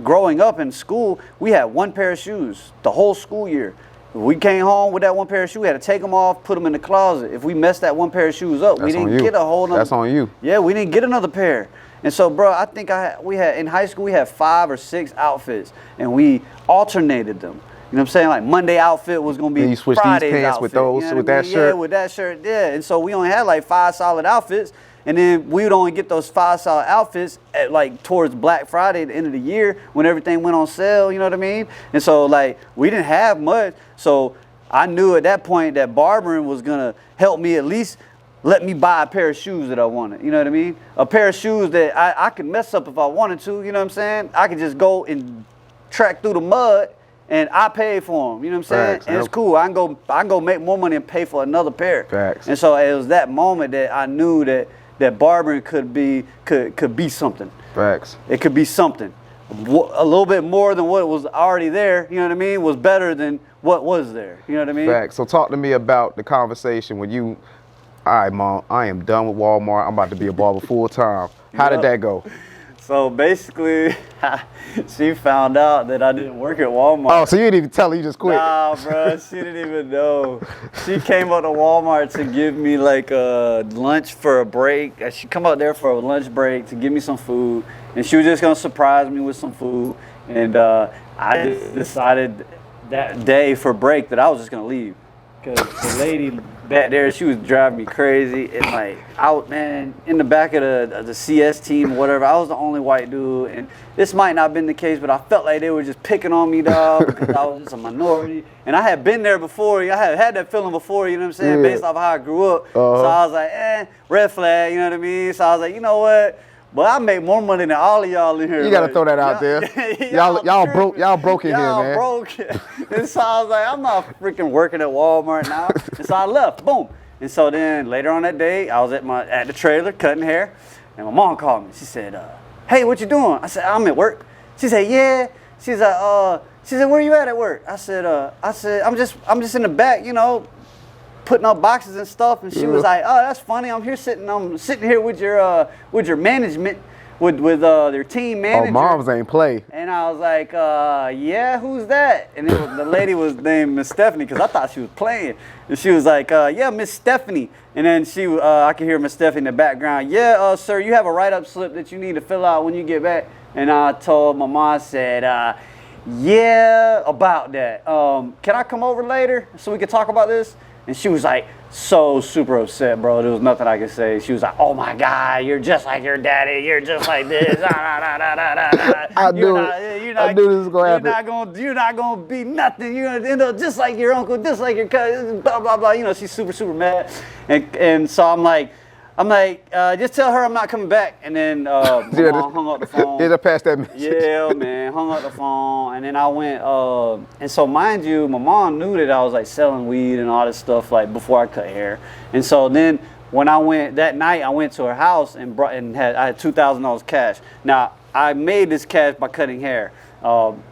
Speaker 2: growing up in school, we had one pair of shoes the whole school year. If we came home with that one pair of shoes, we had to take them off, put them in the closet. If we messed that one pair of shoes up, we didn't get a whole nother.
Speaker 1: That's on you.
Speaker 2: Yeah, we didn't get another pair. And so, bro, I think we had in high school, we had 5 or 6 outfits, and we alternated them. You know what I'm saying? Like Monday outfit was gonna be
Speaker 1: you switch
Speaker 2: Friday's
Speaker 1: these pants
Speaker 2: outfit,
Speaker 1: with those,
Speaker 2: you know
Speaker 1: with
Speaker 2: what I
Speaker 1: that
Speaker 2: mean?
Speaker 1: shirt?
Speaker 2: Yeah, with that shirt, yeah. And so we only had like 5 solid outfits, and then we would only get those 5 solid outfits at like towards Black Friday at the end of the year when everything went on sale, you know what I mean? And so like we didn't have much, so I knew at that point that barbering was gonna help me at least let me buy a pair of shoes that I wanted, you know what I mean? A pair of shoes that I could mess up if I wanted to, you know what I'm saying? I could just go and track through the mud, and I paid for them, you know what I'm saying?
Speaker 1: Facts,
Speaker 2: and it's cool. I can go make more money and pay for another pair.
Speaker 1: Facts.
Speaker 2: And so it was that moment that I knew that barbering could be something.
Speaker 1: Facts.
Speaker 2: It could be something. A little bit more than what was already there, you know what I mean? Was better than what was there, you know what I mean?
Speaker 1: Facts. So talk to me about the conversation when you, all right, Mom, I am done with Walmart. I'm about to be a barber full time. How did that go?
Speaker 2: So basically, she found out that I didn't work at Walmart.
Speaker 1: Oh, so you didn't even tell her, you just quit?
Speaker 2: Nah, bro, she didn't even know. She came up to Walmart to give me like a lunch for a break. She come out there for a lunch break to give me some food, and she was just gonna surprise me with some food. And I just decided that day for break that I was just gonna leave, because the lady back there, she was driving me crazy. And like, out, man, in the back of the CS team or whatever, I was the only white dude. And this might not have been the case, but I felt like they were just picking on me, dog, because I was just a minority. And I had been there before. I had that feeling before, you know what I'm saying, based off how I grew up. So I was like, red flag, you know what I mean? So I was like, you know what? But I make more money than all of y'all in here.
Speaker 1: You gotta throw that out there. Y'all broke in here, man.
Speaker 2: Y'all broke. And so I was like, I'm not freaking working at Walmart now. And so I left. Boom. And so then later on that day, I was at the trailer cutting hair, and my mom called me. She said, "Hey, what you doing?" I said, "I'm at work." She said, "Yeah." She's like, she said, "Where you at work?" I said, I'm just in the back, you know, putting up boxes and stuff." And she was like, "Oh, that's funny. I'm sitting here with your management, with their team manager."
Speaker 1: Oh, moms ain't play.
Speaker 2: And I was like, "Yeah, who's that?" And the lady was named Miss Stephanie, because I thought she was playing. And she was like, "Yeah, Miss Stephanie." And then I could hear Miss Stephanie in the background. "Yeah, sir, you have a write-up slip that you need to fill out when you get back." And I told my mom, I said, "Yeah, about that. Can I come over later so we can talk about this?" And she was like so super upset, bro. There was nothing I could say. She was like, "Oh my God, you're just like your daddy. You're just like this." I knew this was gonna happen. You're not gonna be nothing. You're gonna end up just like your uncle, just like your cousin. Blah blah blah. You know, she's super super mad. And so I'm like, just tell her I'm not coming back. And then mom hung up the phone.
Speaker 1: Did I pass that message?
Speaker 2: Yeah, man, hung up the phone. And then I went, and so mind you, my mom knew that I was like selling weed and all this stuff like before I cut hair. And so then when I went that night, I went to her house and I had $2,000 cash. Now I made this cash by cutting hair.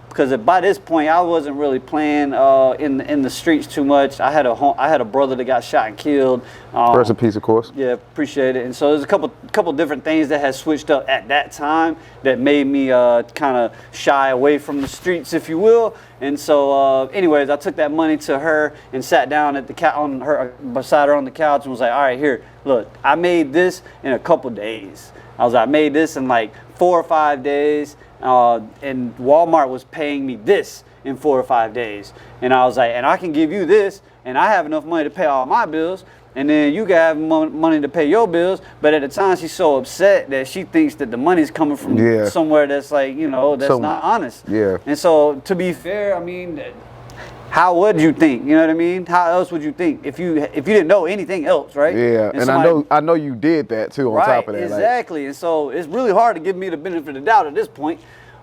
Speaker 2: Because by this point I wasn't really playing in the streets too much. I had a brother that got shot and killed.
Speaker 1: Rest in peace, of course.
Speaker 2: Yeah, appreciate it. And so there's a couple different things that had switched up at that time that made me kind of shy away from the streets, if you will. And so, anyways, I took that money to her and sat down at beside her on the couch and was like, "All right, here, look, I made this in a couple days." I made this in like 4 or 5 days. And Walmart was paying me this in 4 or 5 days. And I was like, and I can give you this, and I have enough money to pay all my bills, and then you can have money to pay your bills. But at the time, she's so upset that she thinks that the money's coming from somewhere that's like, you know, that's not honest.
Speaker 1: Yeah.
Speaker 2: And so, to be fair, I mean, how would you think? You know what I mean? How else would you think if you didn't know anything else, right?
Speaker 1: Yeah, and I know you did that too. On top of that,
Speaker 2: exactly. And so it's really hard to give me the benefit of the doubt at this point.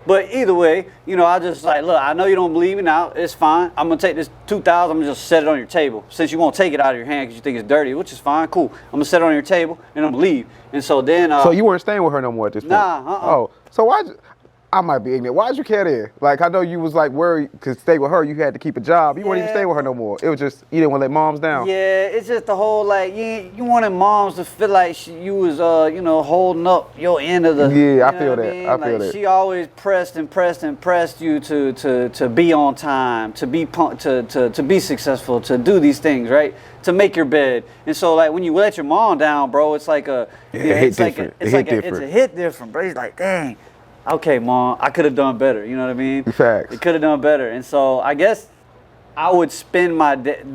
Speaker 2: But either way, you know, I just like, look, I know you don't believe me now. It's fine. I'm gonna take this $2,000. I'm gonna just set it on your table. Since you won't take it out of your hand because you think it's dirty, which is fine, cool. I'm gonna set it on your table and I'm gonna leave. And so then.
Speaker 1: So you weren't staying with her no more at this point?
Speaker 2: Nah.
Speaker 1: Oh, so why? I might be ignorant. Why'd you care there? Like, I know you was like worried because stay with her, you had to keep a job. You weren't even staying with her no more. It was just, you didn't want to let moms down.
Speaker 2: Yeah, it's just the whole, like, you wanted moms to feel like you was, you know, holding up your end of the.
Speaker 1: Yeah, I feel that. I feel that.
Speaker 2: She always pressed you to be on time, to be successful, to do these things, right? To make your bed. And so, like, when you let your mom down, bro, it's like a.
Speaker 1: It's different.
Speaker 2: It's a hit different, bro. It's like, dang. Okay, Mom, I could have done better. You know what I mean?
Speaker 1: Facts.
Speaker 2: It could have done better. And so I guess I would spend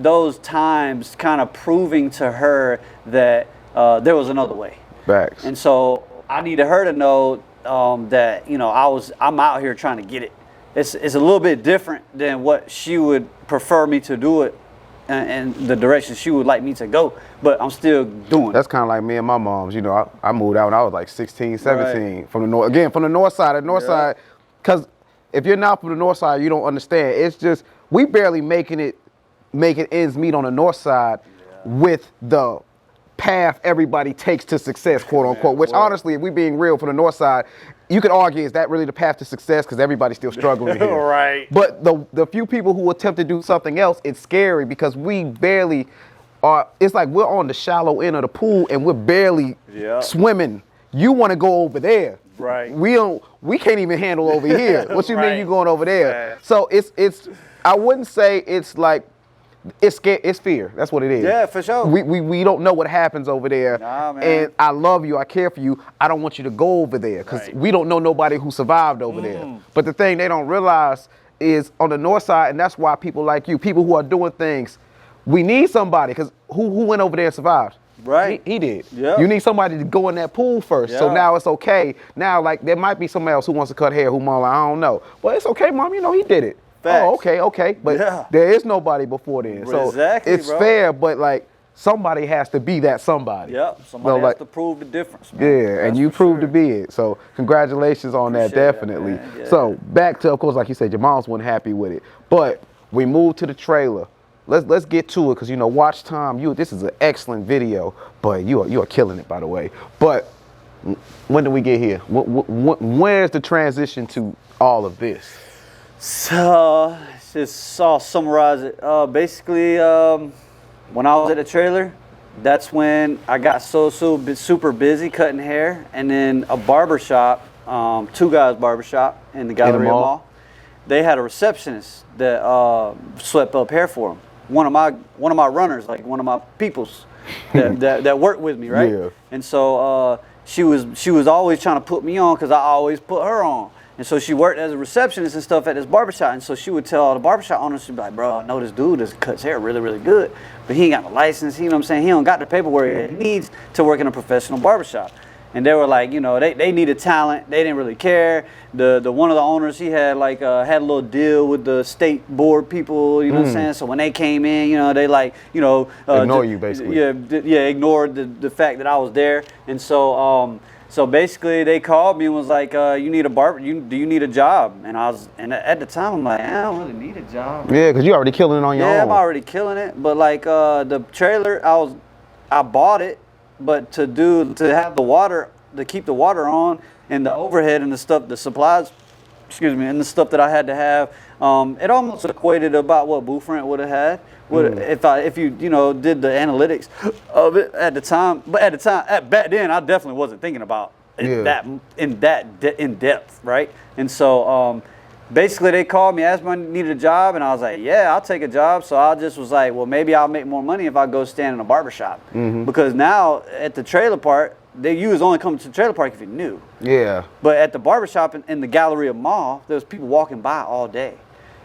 Speaker 2: those times kind of proving to her that there was another way.
Speaker 1: Facts.
Speaker 2: And so I needed her to know that, you know, I'm out here trying to get it. It's a little bit different than what she would prefer me to do it and the direction she would like me to go, but I'm still doing it.
Speaker 1: That's kind of like me and my moms. You know, I moved out when I was like 16, 17 from the north. Again, from the north side. The north side, because if you're not from the north side, you don't understand. It's just we barely making ends meet on the north side with the path everybody takes to success, quote unquote. Which honestly, if we being real, from the north side, you could argue, is that really the path to success? Because everybody's still struggling here.
Speaker 2: Right.
Speaker 1: But the few people who attempt to do something else, it's scary because we barely are. It's like we're on the shallow end of the pool and we're barely swimming. You want to go over there.
Speaker 2: Right.
Speaker 1: We can't even handle over here. What you mean you going over there?
Speaker 2: Right.
Speaker 1: So it's I wouldn't say it's like it's fear. That's what it is.
Speaker 2: Yeah, for sure.
Speaker 1: We don't know what happens over there.
Speaker 2: Nah, man.
Speaker 1: And I love you. I care for you. I don't want you to go over there because we don't know nobody who survived over there. But the thing they don't realize is on the north side, and that's why people like you, people who are doing things, we need somebody because who went over there and survived?
Speaker 2: Right.
Speaker 1: He did.
Speaker 2: Yeah.
Speaker 1: You need somebody to go in that pool first. So
Speaker 2: Yeah.
Speaker 1: now it's okay. Now, like, there might be somebody else who wants to cut hair, who like, I don't know. But it's okay, Mom. You know, he did it.
Speaker 2: Facts.
Speaker 1: Oh, okay. But there is nobody before then. So
Speaker 2: Exactly,
Speaker 1: it's
Speaker 2: bro.
Speaker 1: fair, but, like, somebody has to be that somebody.
Speaker 2: Yep. Somebody
Speaker 1: like,
Speaker 2: has to prove the difference, man.
Speaker 1: Yeah, and
Speaker 2: That's
Speaker 1: you
Speaker 2: for
Speaker 1: proved
Speaker 2: sure.
Speaker 1: to be it. So congratulations on that,
Speaker 2: Appreciate that,
Speaker 1: definitely.
Speaker 2: man. Yeah.
Speaker 1: So back to, of course, like you said, your mom's wasn't happy with it. But we moved to the trailer. Let's get to it, because, you know, watch time. This is an excellent video, but you are killing it, by the way. But when did we get here? Where's the transition to all of this?
Speaker 2: So, I'll summarize it. Basically, when I was at the trailer, that's when I got super busy cutting hair, and then a barbershop, two guys barbershop in the Galleria Mall. They had a receptionist that swept up hair for them. One of my runners, like one of my peoples that worked with me, right?
Speaker 1: Yeah.
Speaker 2: And so she was always trying to put me on because I always put her on. And so she worked as a receptionist and stuff at this barbershop. And so she would tell all the barbershop owners, she'd be like, bro, I know this dude that cuts hair really, really good, but he ain't got no license. You know what I'm saying? He don't got the paperwork he needs to work in a professional barbershop. And they were like, you know, they needed talent. They didn't really care. The one of the owners, he had like had a little deal with the state board people. You know what I'm saying? So when they came in, you know, they like, you know,
Speaker 1: ignore you basically.
Speaker 2: Yeah, ignored the fact that I was there. And so so basically they called me and was like, you need a barber? Do you need a job? And at the time I'm like, I don't really need a job.
Speaker 1: Yeah, because you're already killing it on your own.
Speaker 2: Yeah, I'm already killing it. But like the trailer, I bought it. But to have the water, to keep the water on, and the overhead and the stuff, the supplies, and the stuff that I had to have, it almost equated about what Booth Rent would have had. If you did the analytics of it at the time. But at the time, back then, I definitely wasn't thinking about it in depth, right? And so basically they called me, asked me if I needed a job, and I was like, yeah, I'll take a job. So I just was like, well, maybe I'll make more money if I go stand in a barbershop. Because now at the trailer park, you was only coming to the trailer park if you knew. Yeah. But at the barbershop in the Galleria Mall, there was people walking by all day.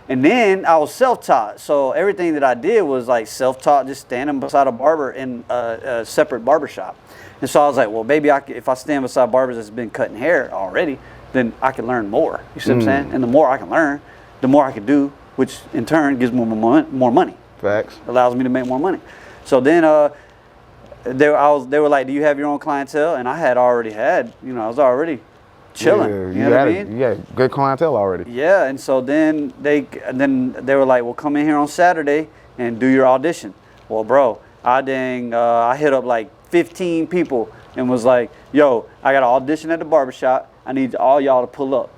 Speaker 2: And then I was self-taught. So everything that I did was like self-taught, just standing beside a barber in a separate barbershop. And so I was like, well, maybe if I stand beside barbers that's been cutting hair already, then I can learn more. You see what I'm saying? And the more I can learn, the more I can do, which in turn gives me more money. Facts. Allows me to make more money. So then they were like, do you have your own clientele? And I had already had, I was already chilling. Yeah, you know what I mean? Yeah, good clientele already. Yeah, and so then they were like, well, come in here on Saturday and do your audition. Well, bro, I hit up like 15 people and was like, yo, I got an audition at the barbershop. I need all y'all to pull up.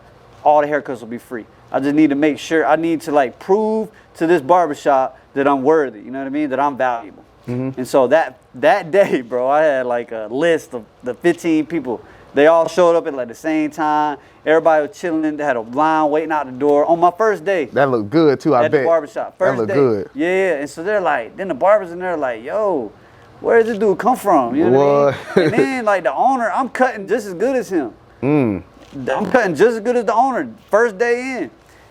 Speaker 2: All the haircuts will be free. I just need to make sure, I need to like prove to this barbershop that I'm worthy, you know what I mean? That I'm valuable. And so that day, bro, I had like a list of the 15 people. They all showed up at like the same time. Everybody was chilling. They had a line waiting out the door on my first day. That looked good too, I bet. At the barbershop. First day. That looked good. Yeah, and so they're like, then the barbers in there like, yo, where does this dude come from? You know what I mean? And then like the owner, I'm cutting just as good as him. I'm cutting just as good as the owner, first day in.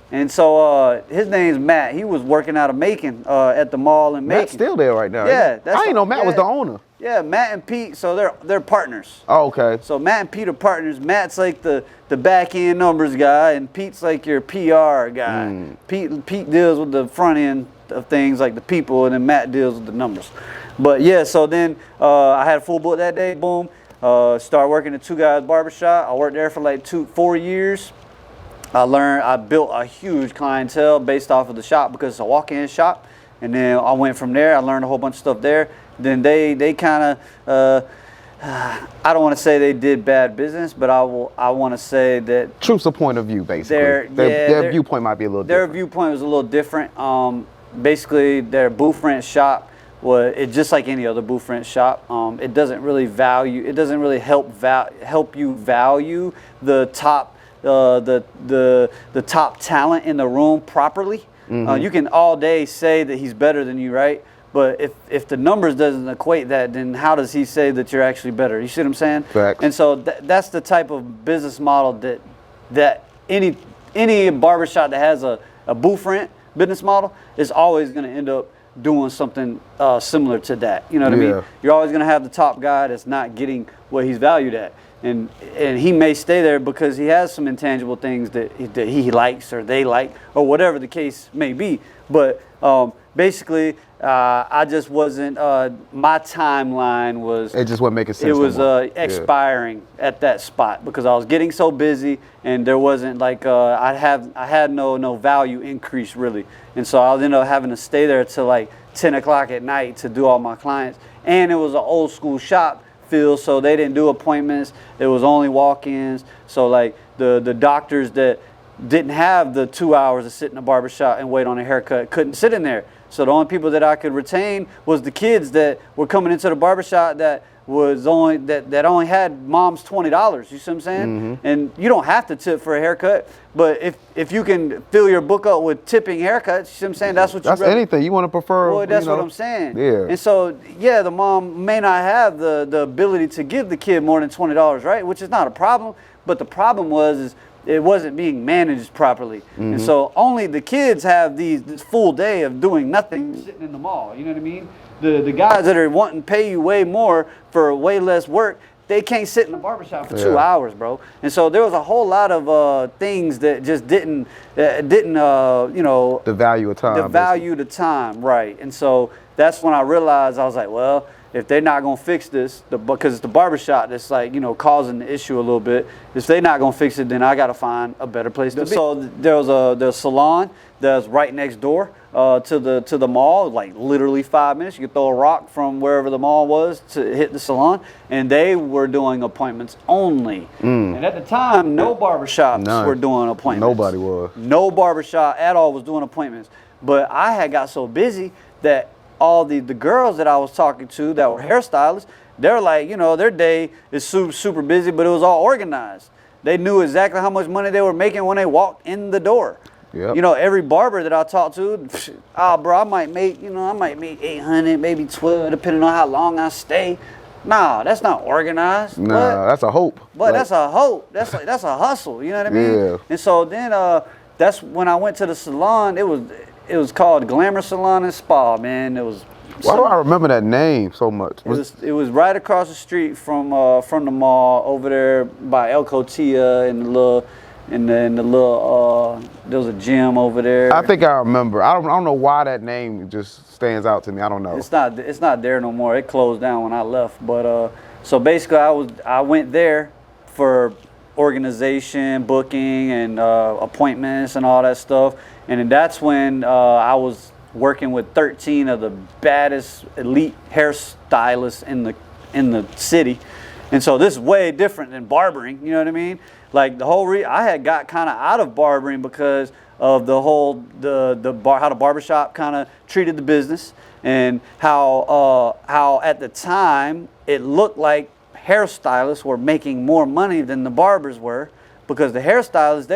Speaker 2: And so his name's Matt. He was working out of Macon at the mall in Macon. Matt's still there right now. Yeah. I didn't know Matt was the owner. Yeah, Matt and Pete, so they're partners. Oh, okay. So Matt and Pete are partners. Matt's like the back end numbers guy, and Pete's like your PR guy. Pete deals with the front end of things, like the people, and then Matt deals with the numbers. But yeah, so then I had a full book that day. Boom. Started working at Two Guys Barbershop. I worked there for like 4 years. I built a huge clientele based off of the shop because it's a walk-in shop. And then I went from there. I learned a whole bunch of stuff there. Then they kind of, I don't want to say they did bad business, but I want to say that Truth's a point of view, basically. Their viewpoint might be a little different. Their viewpoint was a little different. Basically, their booth rent shop was it just like any other booth rent shop. It doesn't really help you value the top the top talent in the room properly. You can all day say that he's better than you, right? But if the numbers doesn't equate that, then how does he say that you're actually better? You see what I'm saying?
Speaker 1: Facts.
Speaker 2: And so that's the type of business model that any barbershop that has a booth rent business model is always going to end up doing something similar to that. You know what I mean? You're always going to have the top guy that's not getting what he's valued at. And he may stay there because he has some intangible things that he likes or they like or whatever the case may be. But basically, I just wasn't. My timeline was.
Speaker 1: It just wasn't making sense.
Speaker 2: It was expiring at that spot because I was getting so busy and there wasn't like I had no value increase really, and so I ended up having to stay there till like 10 o'clock at night to do all my clients. And it was an old school shop feel, so they didn't do appointments. It was only walk-ins. So like the doctors that didn't have the 2 hours to sit in a barbershop and wait on a haircut couldn't sit in there. So the only people that I could retain was the kids that were coming into the barbershop that only had mom's $20. You see what I'm saying? And you don't have to tip for a haircut, but if you can fill your book up with tipping haircuts, you see what I'm saying? That's what you.
Speaker 1: That's anything you want to prefer.
Speaker 2: Boy, that's what I'm saying.
Speaker 1: Yeah.
Speaker 2: And so yeah, the mom may not have the ability to give the kid more than $20, right? Which is not a problem. But the problem is it wasn't being managed properly. And so only the kids have this full day of doing nothing, sitting in the mall. You know what I mean? The guys that are wanting to pay you way more for way less work, they can't sit in the barbershop for 2 hours, bro. And so there was a whole lot of things that just didn't you know,
Speaker 1: the value of time.
Speaker 2: The value of time, right. And so that's when I realized, I was like, well, if they're not gonna fix this, because it's the barbershop that's like, you know, causing the issue a little bit. If they're not gonna fix it, then I gotta find a better place to be. So there's a salon that's right next door to the mall, like literally 5 minutes. You could throw a rock from wherever the mall was to hit the salon, and they were doing appointments only. And at the time, no barbershops were doing appointments.
Speaker 1: Nobody was.
Speaker 2: No barbershop at all was doing appointments. But I had got so busy that all the girls that I was talking to that were hairstylists, they're like, you know, their day is super busy, but it was all organized. They knew exactly how much money they were making when they walked in the door. You know, every barber that I talked to, bro, I might make 800, maybe 12, depending on how long I stay. Nah, that's not organized.
Speaker 1: Nah, that's a hope.
Speaker 2: But that's a hope. That's a hustle. You know what I mean?
Speaker 1: Yeah.
Speaker 2: And so then that's when I went to the salon. It was called Glamour Salon and Spa, man. It was.
Speaker 1: Why do I remember that name so much?
Speaker 2: It was right across the street from the mall over there by El Cotia and the little there was a gym over there.
Speaker 1: I think I remember. I don't know why that name just stands out to me. I don't know.
Speaker 2: It's not there no more. It closed down when I left. But so basically I went there for organization, booking, and appointments and all that stuff. And then that's when I was working with 13 of the baddest elite hairstylists in the city. And so this is way different than barbering, you know what I mean? Like the whole I had got kind of out of barbering because of the whole how the barbershop kind of treated the business, and how at the time it looked like hairstylists were making more money than the barbers were, because the hairstylists,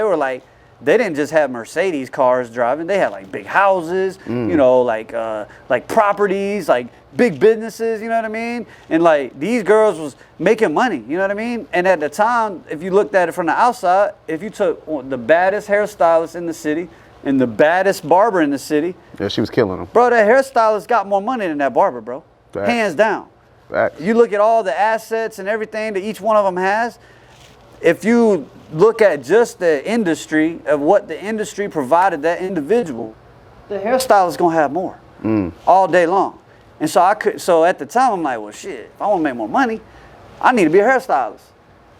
Speaker 2: they didn't just have Mercedes cars driving. They had like big houses, you know, like properties, like big businesses, you know what I mean? And like these girls was making money, you know what I mean? And at the time, if you looked at it from the outside, if you took the baddest hairstylist in the city and the baddest barber in the city,
Speaker 1: yeah, she was killing them.
Speaker 2: Bro, that hairstylist got more money than that barber, bro.
Speaker 1: Facts.
Speaker 2: Hands down.
Speaker 1: Facts.
Speaker 2: You look at all the assets and everything that each one of them has. If you look at just the industry of what the industry provided that individual, the hairstylist is gonna have more all day long. And so at the time I'm like, well shit, if I wanna make more money, I need to be a hairstylist.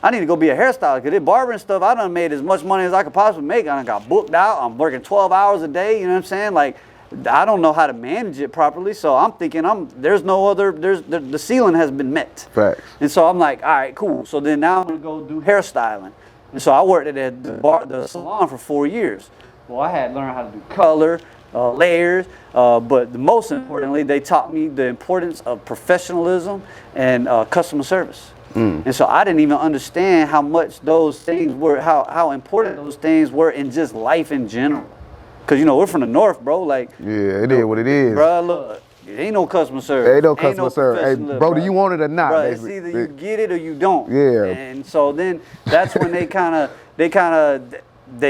Speaker 2: I need to go be a hairstylist, because this barbering stuff, I done made as much money as I could possibly make. I done got booked out. I'm working 12 hours a day, you know what I'm saying? Like, I don't know how to manage it properly, so I'm thinking the ceiling has been met.
Speaker 1: Facts.
Speaker 2: And so I'm like, all right, cool. So then now I'm gonna go do hairstyling. And so I worked at the salon for 4 years. Well, I had learned how to do color, layers, but the most importantly, they taught me the importance of professionalism and customer service. And so I didn't even understand how much those things were, how important those things were in just life in general. Cause you know we're from the north, bro. Like,
Speaker 1: yeah, it is what it is,
Speaker 2: bro. Look, ain't no customer service.
Speaker 1: Ain't no customer service. Hey, bro, do you want it or not?
Speaker 2: Bro, it's either you get it or you don't.
Speaker 1: Yeah.
Speaker 2: And so then that's when they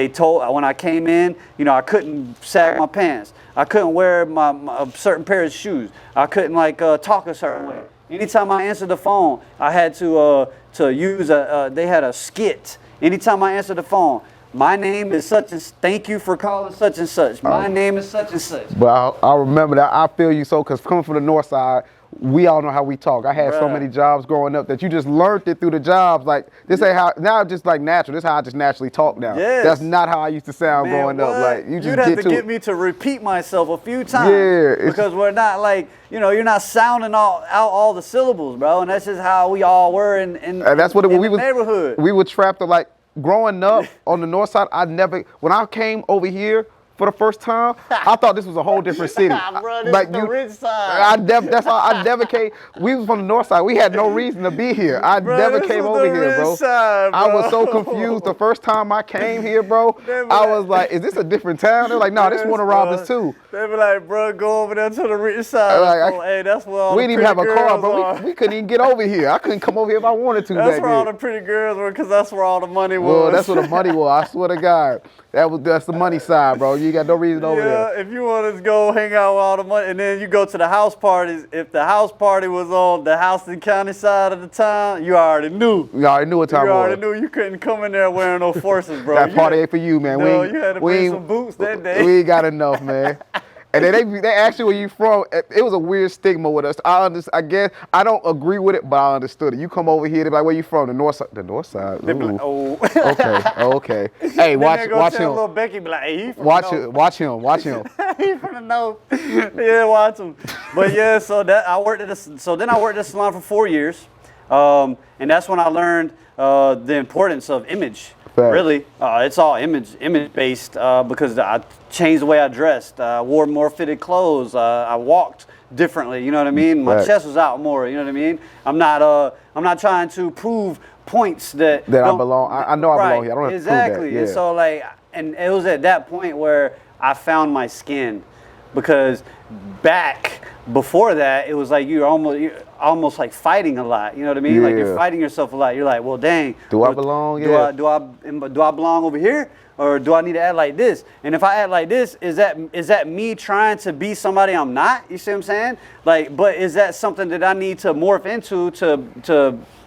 Speaker 2: told, when I came in, you know, I couldn't sag my pants. I couldn't wear a certain pair of shoes. I couldn't like talk a certain way. Anytime I answered the phone, I had to use they had a skit. Anytime I answered the phone, my name is such and thank you for calling such and such. My name is such and such.
Speaker 1: But I remember that. I feel you so, because coming from the north side, we all know how we talk. I had so many jobs growing up that you just learned it through the jobs. Like, this ain't how, now it's just like natural. This is how I just naturally talk now.
Speaker 2: Yes.
Speaker 1: That's not how I used to sound growing up. Like, you just
Speaker 2: You'd have to get me to repeat myself a few times.
Speaker 1: Yeah.
Speaker 2: Because we're not like, you know, you're not sounding out all the syllables, bro. And that's just how we all were in
Speaker 1: that's what
Speaker 2: in
Speaker 1: we
Speaker 2: the neighborhood.
Speaker 1: We were trapped to, like, growing up on the north side, when I came over here for the first time, I thought this was a whole different city.
Speaker 2: Bro, this
Speaker 1: like
Speaker 2: is the rich side.
Speaker 1: That's how I never came. We was from the north side. We had no reason to be here. I never came over here, bro.
Speaker 2: Side, bro.
Speaker 1: I was so confused the first time I came here, bro. I was like, is this a different town? They're like, no, this is Warner Robins too.
Speaker 2: They be like, bro, go over there to the rich side.
Speaker 1: Like,
Speaker 2: hey, that's where all
Speaker 1: we
Speaker 2: the
Speaker 1: didn't even have a car, bro.
Speaker 2: are.
Speaker 1: We couldn't even get over here. I couldn't come over here if I wanted to.
Speaker 2: That's
Speaker 1: back
Speaker 2: where all
Speaker 1: then.
Speaker 2: the pretty girls were, because that's where all the money was.
Speaker 1: Well, that's where the money was. I swear to God. That's the money side, bro. You got no reason over there.
Speaker 2: Yeah, if you wanted to go hang out with all the money, and then you go to the house parties, if the house party was on the Houston County side of the town, you already knew.
Speaker 1: You already knew what time it was.
Speaker 2: You already knew you couldn't come in there wearing no forces, bro.
Speaker 1: That party ain't for you, man.
Speaker 2: No, you had to bring some boots that day.
Speaker 1: We ain't got enough, man. And then they asked you where you from. It was a weird stigma with us. I guess I don't agree with it, but I understood it. You come over here, they're like, where you from? The north side. The north side.
Speaker 2: They be like, oh.
Speaker 1: Okay. Hey, watch him.
Speaker 2: Little Becky be like, hey, he from
Speaker 1: watch him.
Speaker 2: He from the north. Yeah, watch him. But yeah, so I worked at a salon for 4 years, and that's when I learned the importance of image.
Speaker 1: Fact.
Speaker 2: Really, it's all image based because I changed the way I dressed. I wore more fitted clothes. I walked differently. You know what I mean? My chest was out more. You know what I mean? I'm not trying to prove points that
Speaker 1: I belong. I know I belong here. I don't have
Speaker 2: exactly.
Speaker 1: to prove that. Yeah.
Speaker 2: And so like, and it was at that point where I found my skin, because back before that it was like you're almost like fighting a lot. You know what I mean?
Speaker 1: Yeah.
Speaker 2: Like you're fighting yourself a lot. You're like, well, dang.
Speaker 1: I belong?
Speaker 2: Do I belong over here, or do I need to act like this? And if I act like this, is that me trying to be somebody I'm not? You see what I'm saying? Like, but is that something that I need to morph into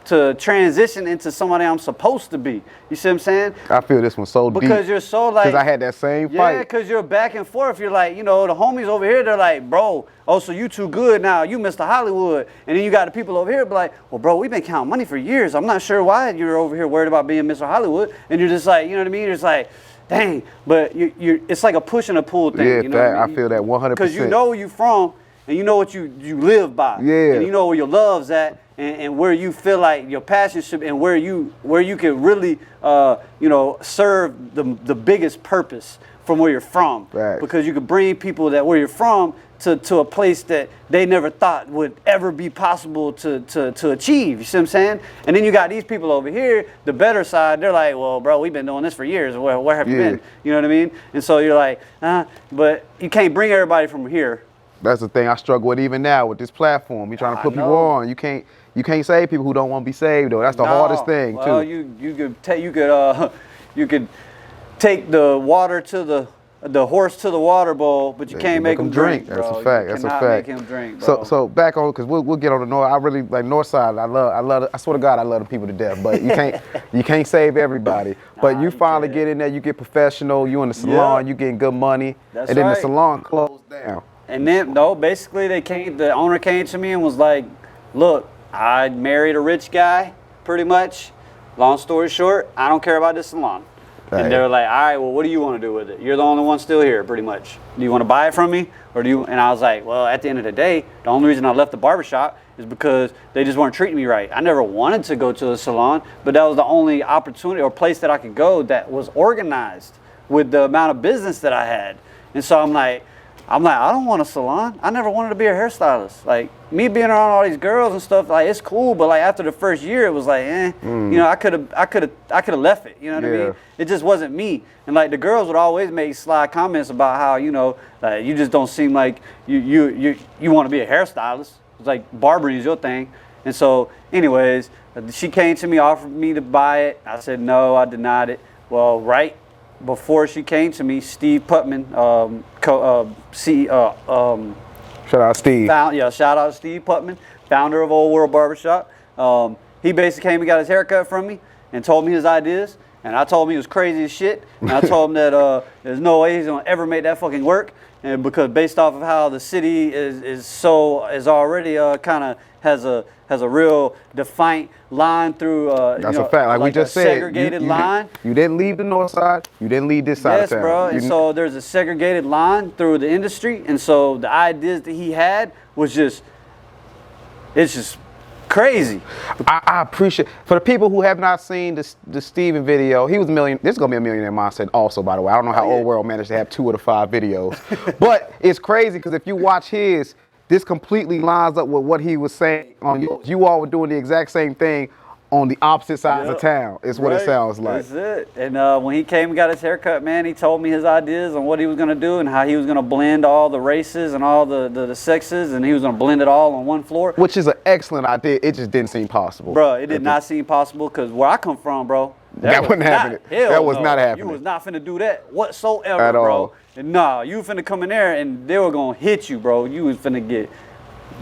Speaker 2: to transition into somebody I'm supposed to be? You see what I'm saying?
Speaker 1: I feel this one so deep.
Speaker 2: Because you're so like...
Speaker 1: Because I had that same fight.
Speaker 2: Yeah, because you're back and forth. You're like, you know, the homies over here, they're like, bro, oh, so you too good now. You Mr. Hollywood. And then you got the people over here be like, well, bro, we've been counting money for years. I'm not sure why you're over here worried about being Mr. Hollywood. And you're just like, you know what I mean? You're just like, dang. But it's like a push and a pull thing.
Speaker 1: Yeah,
Speaker 2: you know what I mean?
Speaker 1: I feel that 100%.
Speaker 2: Because you know where you're from, and you know what you live by.
Speaker 1: Yeah.
Speaker 2: And you know where your love's at. And where you feel like your passion should be, and where you can really, serve the biggest purpose from where you're from.
Speaker 1: Right.
Speaker 2: Because you could bring people that where you're from to a place that they never thought would ever be possible to achieve. You see what I'm saying? And then you got these people over here, the better side. They're like, well, bro, we've been doing this for years. Where have you been? You know what I mean? And so you're like, but you can't bring everybody from here.
Speaker 1: That's the thing I struggle with even now with this platform. You're trying to put people on. You can't save people who don't want to be saved, though. That's the hardest thing,
Speaker 2: well,
Speaker 1: too.
Speaker 2: You could take the water to the horse to the water bowl, but you can't make him drink.
Speaker 1: That's
Speaker 2: bro.
Speaker 1: a fact.
Speaker 2: You
Speaker 1: That's a
Speaker 2: cannot
Speaker 1: fact.
Speaker 2: Make him drink, bro.
Speaker 1: So back on, because we'll get on the north. I really like north side. I love. I swear to God, I love the people to death. But you can't save everybody. But you finally get in there. You get professional. You in the salon. You getting good money.
Speaker 2: That's
Speaker 1: and then
Speaker 2: right.
Speaker 1: the salon closed down.
Speaker 2: And then basically the owner came to me and was like, look, I married a rich guy, pretty much. Long story short, I don't care about this salon.
Speaker 1: Right.
Speaker 2: And they were like, all right, well, what do you want to do with it? You're the only one still here, pretty much. Do you want to buy it from me? Or do you? And I was like, well, at the end of the day, the only reason I left the barbershop is because they just weren't treating me right. I never wanted to go to a salon, but that was the only opportunity or place that I could go that was organized with the amount of business that I had. And so I'm like, I'm like, I don't want a salon. I never wanted to be a hairstylist. Like, me being around all these girls and stuff, like, it's cool, but like after the first year, it was like, you know, I could have left it. You know what I mean? It just wasn't me. And like the girls would always make sly comments about how, you know, like, you just don't seem like you want to be a hairstylist. It's like barbering is your thing. And so, anyways, she came to me, offered me to buy it. I said no, I denied it. Well, right before she came to me, Steve Putman,
Speaker 1: shout out Steve.
Speaker 2: Shout out to Steve Putman, founder of Olde World Barbershop. He basically came and got his haircut from me and told me his ideas. And I told him he was crazy as shit. And I told him that there's no way he's gonna ever make that fucking work. And because based off of how the city is already kind of has a real defined line through.
Speaker 1: That's a fact. Like we just said,
Speaker 2: segregated line.
Speaker 1: You didn't leave the north side. You didn't leave this side of town.
Speaker 2: Yes, bro. And so there's a segregated line through the industry, and so the ideas that he had was it's just crazy.
Speaker 1: I appreciate, for the people who have not seen the Steven video, he was this is gonna be a millionaire mindset also, by the way. I don't know how Olde World managed to have 2 of the 5 videos, but it's crazy because if you watch his, this completely lines up with what he was saying on yours. You all were doing the exact same thing on the opposite sides of town, is what it sounds like.
Speaker 2: That's it. And when he came and got his haircut, man, he told me his ideas on what he was going to do and how he was going to blend all the races and all the sexes, and he was going to blend it all on one floor.
Speaker 1: Which is an excellent idea. It just didn't seem possible.
Speaker 2: Bro, it did not seem possible because where I come from, bro,
Speaker 1: that wasn't happening. That was not happening.
Speaker 2: You was not finna do that whatsoever,
Speaker 1: at
Speaker 2: bro.
Speaker 1: All.
Speaker 2: And nah, you finna come in there and they were gonna hit you, bro. You was finna get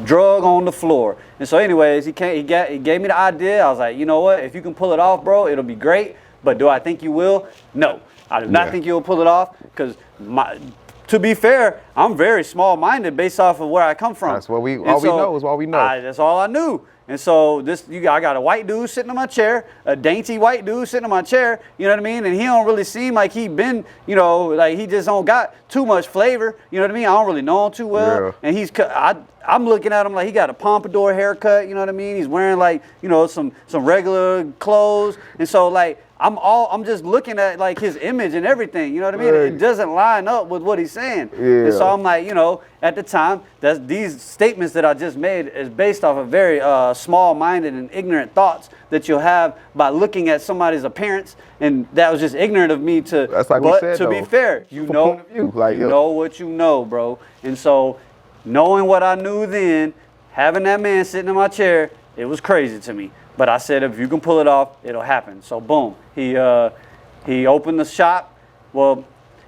Speaker 2: drug on the floor. And so anyways, he gave me the idea. I was like, you know what? If you can pull it off, bro, it'll be great. But do I think you will? No, I do not think you'll pull it off because to be fair, I'm very small-minded based off of where I come from.
Speaker 1: That's what we know is what we know.
Speaker 2: That's all I knew. And so I got a white dude sitting in my chair, a dainty white dude sitting in my chair, you know what I mean? And he don't really seem like he been, you know, like he just don't got too much flavor, you know what I mean? I don't really know him too well. Yeah. And I'm looking at him like he got a pompadour haircut, you know what I mean? He's wearing like, you know, some regular clothes. And so like, I'm just looking at like his image and everything, you know what I mean? It doesn't line up with what he's saying. Yeah. And so I'm like, you know, at the time, these statements that I just made is based off of very small-minded and ignorant thoughts that you'll have by looking at somebody's appearance, and that was just ignorant of me to.
Speaker 1: That's like we said,
Speaker 2: to be fair, you know what you know, bro. And so, knowing what I knew then, having that man sitting in my chair, it was crazy to me. But I said, if you can pull it off, it'll happen. So boom, he opened the shop. Well,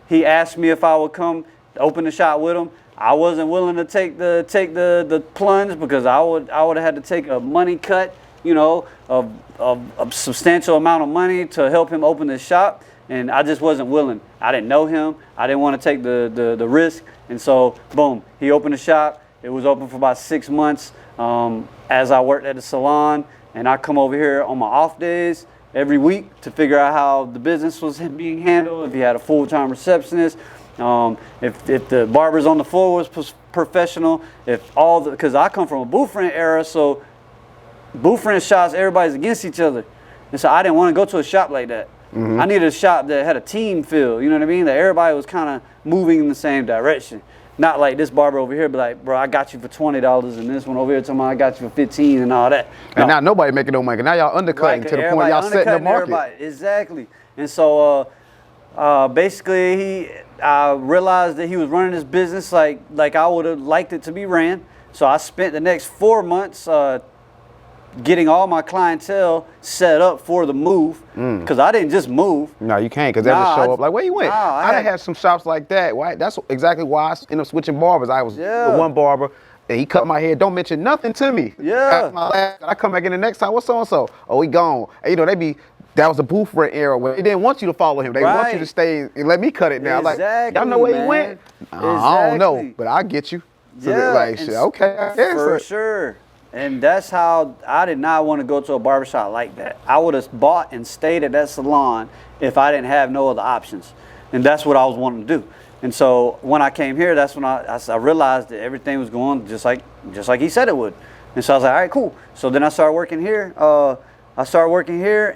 Speaker 2: he asked me if I would come open the shop with him. I wasn't willing to take the plunge because I would have had to take a money cut, you know, of a substantial amount of money to help him open the shop, and I just wasn't willing. I didn't know him. I didn't want to take the risk, and so boom, he opened the shop. It was open for about 6 months as I worked at the salon. And I come over here on my off days every week to figure out how the business was being handled, if he had a full-time receptionist, if the barbers on the floor was professional, because I come from a booth rent era, so booth rent shops, everybody's against each other. And so I didn't want to go to a shop like that. Mm-hmm. I needed a shop that had a team feel, you know what I mean? That everybody was kind of moving in the same direction. Not like this barber over here be like, bro, I got you for $20, and this one over here talking about I got you for $15 and all that. No.
Speaker 1: And now nobody making no money. Now y'all undercutting to the point y'all setting the market.
Speaker 2: Everybody. Exactly. And so basically I realized that he was running his business like I would have liked it to be ran. So I spent the next 4 months getting all my clientele set up for the move, because I didn't just move. No,
Speaker 1: you can't, because they'll just show up like, where you went? I done had some shops like that. Why? That's exactly why I ended up switching barbers. I was with one barber, and he cut my hair. Don't mention nothing to me.
Speaker 2: Yeah.
Speaker 1: I come back in the next time. What's so-and-so? Oh, he gone. And, you know, that was the booth rent era where they didn't want you to follow him. They want you to stay and let me cut it now.
Speaker 2: Exactly,
Speaker 1: like, y'all know where he went? I don't know, but I'll get you. So like, shit, okay.
Speaker 2: For sure. And that's how I did not want to go to a barbershop like that. I would have bought and stayed at that salon if I didn't have no other options. And that's what I was wanting to do. And so when I came here, that's when I realized that everything was going just like he said it would. And so I was like, all right, cool. So then I started working here.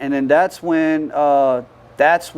Speaker 2: And then that's when I got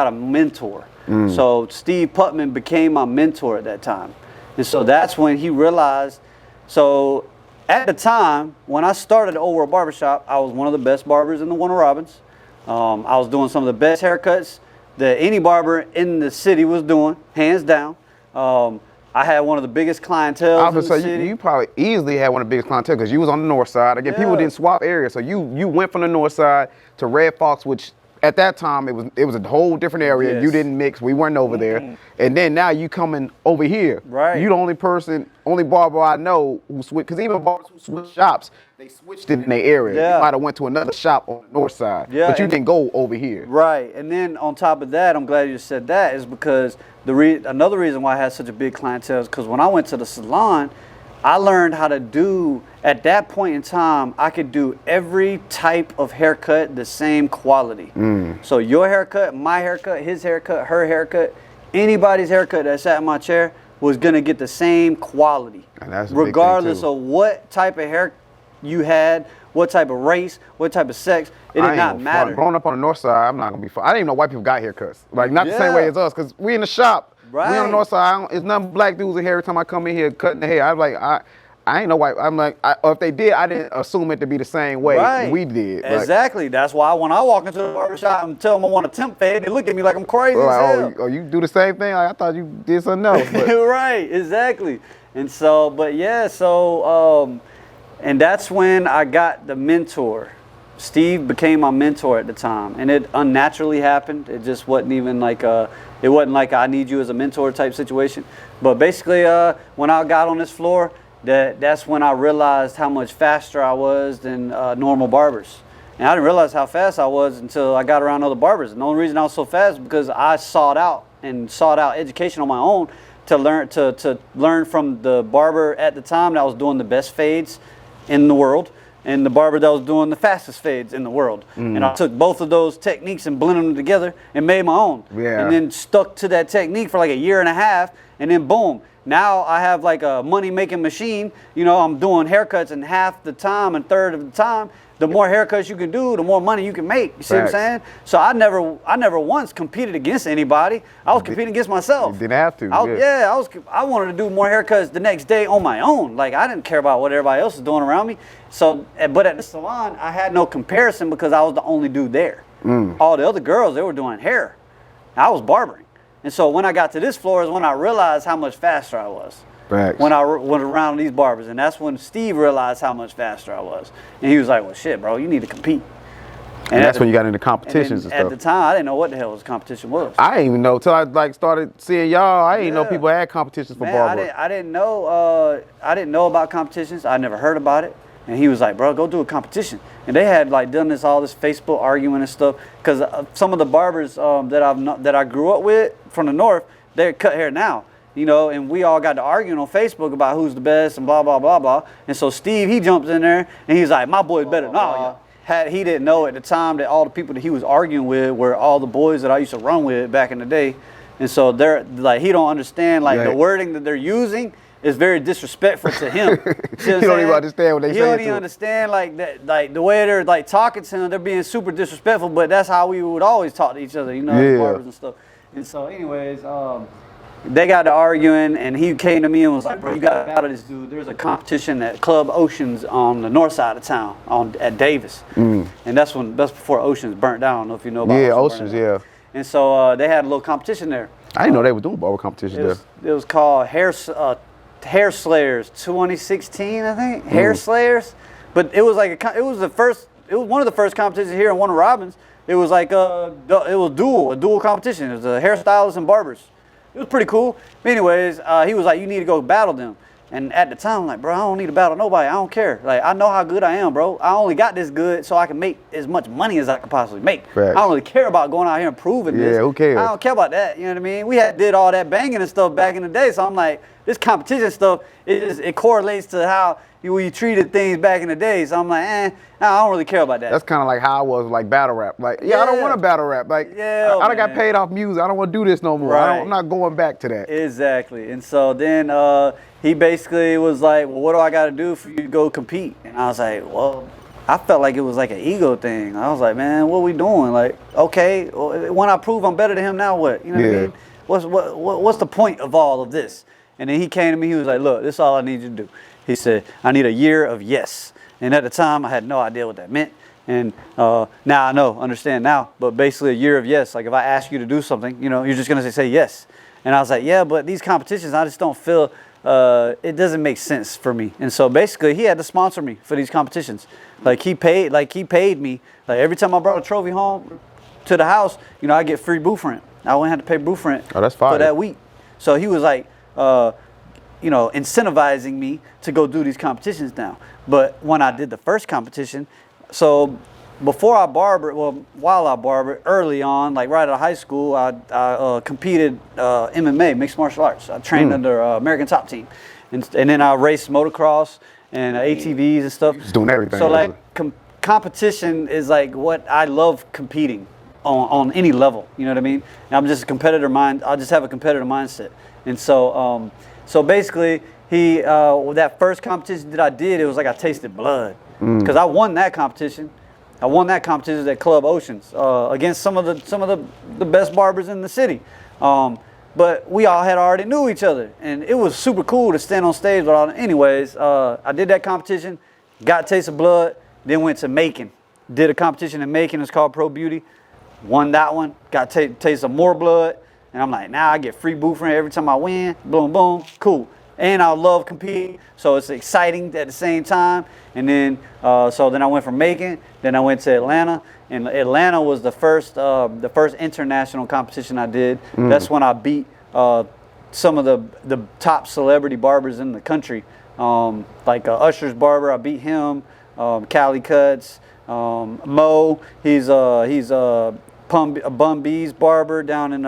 Speaker 2: a mentor. So Steve Putman became my mentor at that time. And so that's when he realized, so at the time, when I started Olde World Barbershop, I was one of the best barbers in the Warner Robins. I was doing some of the best haircuts that any barber in the city was doing, hands down. I had one of the biggest clientele in the city.
Speaker 1: You probably easily had one of the biggest clientele because you was on the north side. Again, people didn't swap areas, so you went from the north side to Red Fox, which at that time it was a whole different area.
Speaker 2: Yes.
Speaker 1: You didn't mix. We weren't over there. And then now you coming over here.
Speaker 2: Right.
Speaker 1: You the only barber I know who switched, because even barbers who switch shops, they switched it in their area.
Speaker 2: Yeah.
Speaker 1: You might have went to another shop on the north side, but you didn't go over here.
Speaker 2: Right. And then on top of that, I'm glad you said that, is because another reason why I had such a big clientele is because when I went to the salon, I learned how to do, at that point in time, I could do every type of haircut the same quality. So your haircut, my haircut, his haircut, her haircut, anybody's haircut that sat in my chair was gonna get the same quality.
Speaker 1: And that's a
Speaker 2: regardless
Speaker 1: big thing too.
Speaker 2: of what type of hair you had, what type of race, what type of sex, it did not matter.
Speaker 1: Growing up on the north side, I'm not gonna be fun. I didn't even know white people got haircuts. Like, not the same way as us, because we in the shop.
Speaker 2: Right.
Speaker 1: We on the north side. It's nothing black dudes in here every time I come in here cutting the hair. I'm like, I ain't know white. I'm like, or if they did, I didn't assume it to be the same way we did.
Speaker 2: Exactly. That's why when I walk into the barbershop and tell them I want a temp fade, they look at me like I'm crazy as hell.
Speaker 1: Oh, you do the same thing? Like, I thought you did something else.
Speaker 2: Right. Exactly. And so, and that's when I got the mentor. Steve became my mentor at the time, and it unnaturally happened. It just wasn't even like it wasn't like I need you as a mentor type situation. But basically, when I got on this floor, that's when I realized how much faster I was than normal barbers. And I didn't realize how fast I was until I got around other barbers. And the only reason I was so fast is because I sought out education on my own to learn from the barber at the time that was doing the best fades in the world, and the barber that was doing the fastest fades in the world. And I took both of those techniques and blended them together and made my own.
Speaker 1: Yeah.
Speaker 2: And then stuck to that technique for like a year and a half, and then boom. Now I have like a money-making machine. You know, I'm doing haircuts in half the time and third of the time. The more haircuts you can do, the more money you can make. You see what I'm saying? So I never once competed against anybody. I was competing against myself.
Speaker 1: You didn't have to.
Speaker 2: I wanted to do more haircuts the next day on my own. Like, I didn't care about what everybody else was doing around me. So, but at the salon, I had no comparison because I was the only dude there. All the other girls, they were doing hair. I was barbering. And so when I got to this floor is when I realized how much faster I was.
Speaker 1: Facts.
Speaker 2: When I went around these barbers. And that's when Steve realized how much faster I was. And he was like, well, shit, bro, you need to compete.
Speaker 1: And that's when you got into competitions and stuff.
Speaker 2: At the time, I didn't know what the hell this competition was.
Speaker 1: I didn't even know till I like started seeing y'all. I didn't know people had competitions for barber.
Speaker 2: I didn't know about competitions. I never heard about it. And he was like, bro, go do a competition. And they had like done all this Facebook arguing and stuff. Because some of the barbers that I grew up with from the north, they cut hair now. You know, and we all got to arguing on Facebook about who's the best and blah, blah, blah, blah. And so Steve, he jumps in there and he's like, my boy's better than all y'all. He didn't know at the time that all the people that he was arguing with were all the boys that I used to run with back in the day. And so they're like, he don't understand like the wording that they're using is very disrespectful to him.
Speaker 1: He don't even understand what they say.
Speaker 2: He don't even understand like that, like the way they're like talking to him. They're being super disrespectful, but that's how we would always talk to each other, you know, as barbers and stuff. And so, anyways, they got to arguing, and he came to me and was like, bro, you got to battle this dude. There's a competition at Club Oceans on the north side of town at Davis. And that's before Oceans burnt down. I don't know if you know about
Speaker 1: Oceans, yeah.
Speaker 2: And so they had a little competition there.
Speaker 1: I didn't know they were doing barber competitions there.
Speaker 2: It was called Hair Slayers 2016, I think. Hair Slayers. But it was like it was one of the first competitions here in Warner Robins. It was like a dual competition. It was hairstylists and barbers. It was pretty cool. But anyways, he was like, you need to go battle them. And at the time, I'm like, bro, I don't need to battle nobody. I don't care. Like, I know how good I am, bro. I only got this good so I can make as much money as I can possibly make.
Speaker 1: Right.
Speaker 2: I don't really care about going out here and proving this.
Speaker 1: Yeah, who cares?
Speaker 2: I don't care about that. You know what I mean? We did all that banging and stuff back in the day. So I'm like, this competition stuff, it correlates to how you treated things back in the day. So I'm like, I don't really care about that.
Speaker 1: That's kind of like how I was like battle rap. Like, I don't want to battle rap. Like, I done got paid off music. I don't want to do this no more.
Speaker 2: Right.
Speaker 1: I'm not going back to that.
Speaker 2: Exactly. And so then he basically was like, well, what do I got to do for you to go compete? And I was like, well, I felt like it was like an ego thing. I was like, man, what we doing? Like, okay, when I prove I'm better than him, now what? You know what I mean? What's the point of all of this? And then he came to me, he was like, look, this is all I need you to do. He said, I need a year of yes. And at the time, I had no idea what that meant. And now I understand now. But basically a year of yes. Like if I ask you to do something, you know, you're just going to say yes. And I was like, yeah, but these competitions, I just don't feel, it doesn't make sense for me. And so basically he had to sponsor me for these competitions. Like he paid me. Like every time I brought a trophy home to the house, you know, I get free booth rent. I wouldn't have to pay booth rent
Speaker 1: for that
Speaker 2: week. So he was like, you know, incentivizing me to go do these competitions now. But when I did the first competition, so before I barbered, well, while I barbered, early on, like right out of high school, I competed MMA, mixed martial arts. I trained under American Top Team. And then I raced motocross and ATVs and stuff.
Speaker 1: Just doing everything.
Speaker 2: So like competition is like what I love competing on any level. You know what I mean? And I'm just a competitor mind. I just have a competitive mindset. And so, so basically, that first competition that I did, it was like I tasted blood because I won that competition. I won that competition at Club Oceans against some of the best barbers in the city. But we all had already knew each other, and it was super cool to stand on stage with all. Anyways, I did that competition, got a taste of blood, then went to Macon. Did a competition in Macon. It's called Pro Beauty. Won that one. Got taste of more blood, and I'm like, now I get free booth rent every time I win. Boom, boom, cool. And I love competing, so it's exciting at the same time. And then, so then I went from Macon, then I went to Atlanta, and Atlanta was the first international competition I did. That's when I beat some of the top celebrity barbers in the country, like Usher's barber. I beat him. Cali Cuts, Mo. He's Bun B's barber down in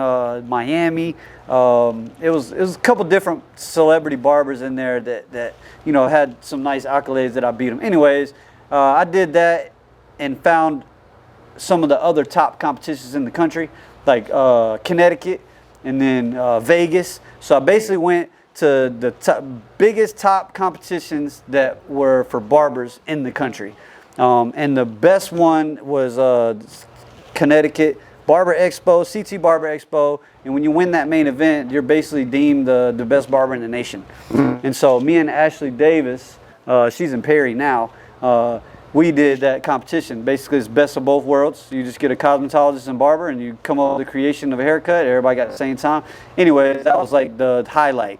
Speaker 2: Miami. It was a couple different celebrity barbers in there that you know had some nice accolades that I beat them. Anyways, I did that and found some of the other top competitions in the country, like Connecticut and then Vegas. So I basically went to the biggest top competitions that were for barbers in the country. And the best one was Connecticut Barber Expo, CT Barber Expo, and when you win that main event, you're basically deemed the best barber in the nation. And so me and Ashley Davis, she's in Perry now, we did that competition. Basically, it's best of both worlds. You just get a cosmetologist and barber, and you come up with the creation of a haircut. Everybody got the same time. Anyway, that was like the highlight.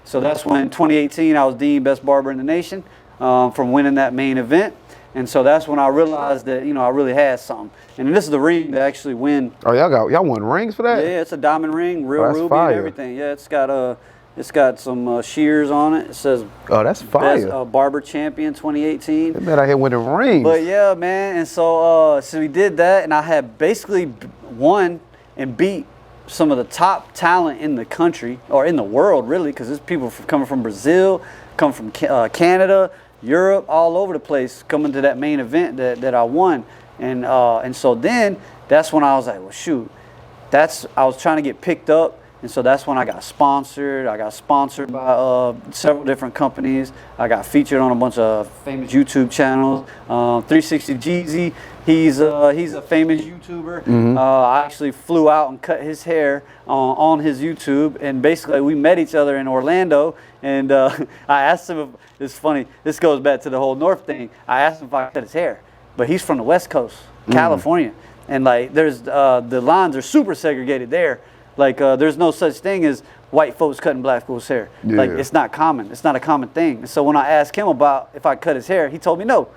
Speaker 2: So that's when 2018 I was deemed best barber in the nation from winning that main event. And so that's when I realized that, you know, I really had something. And this is the ring to actually win.
Speaker 1: Oh, y'all won rings for that?
Speaker 2: Yeah, it's a diamond ring, real ruby and everything. Yeah, it's got some shears on it. It says,
Speaker 1: oh, that's fire.
Speaker 2: Best Barber Champion 2018.
Speaker 1: They bet out here winning rings.
Speaker 2: But yeah, man. And so we did that, and I had basically won and beat some of the top talent in the country, or in the world, really, because there's people coming from Brazil, coming from Canada, Europe, all over the place, coming to that main event that I won. And so then that's when I was like, well, shoot, I was trying to get picked up. And so that's when I got sponsored. I got sponsored by several different companies. I got featured on a bunch of famous YouTube channels. 360 Jeezy, he's a famous YouTuber. I actually flew out and cut his hair on his YouTube. And basically we met each other in Orlando. And I asked him, it's funny, this goes back to the whole North thing. I asked him if I could cut his hair. But he's from the West Coast, California. And like there's the lines are super segregated there. Like there's no such thing as white folks cutting black folks' hair. Yeah. Like it's not common. It's not a common thing. And so when I asked him about if I cut his hair, he told me no.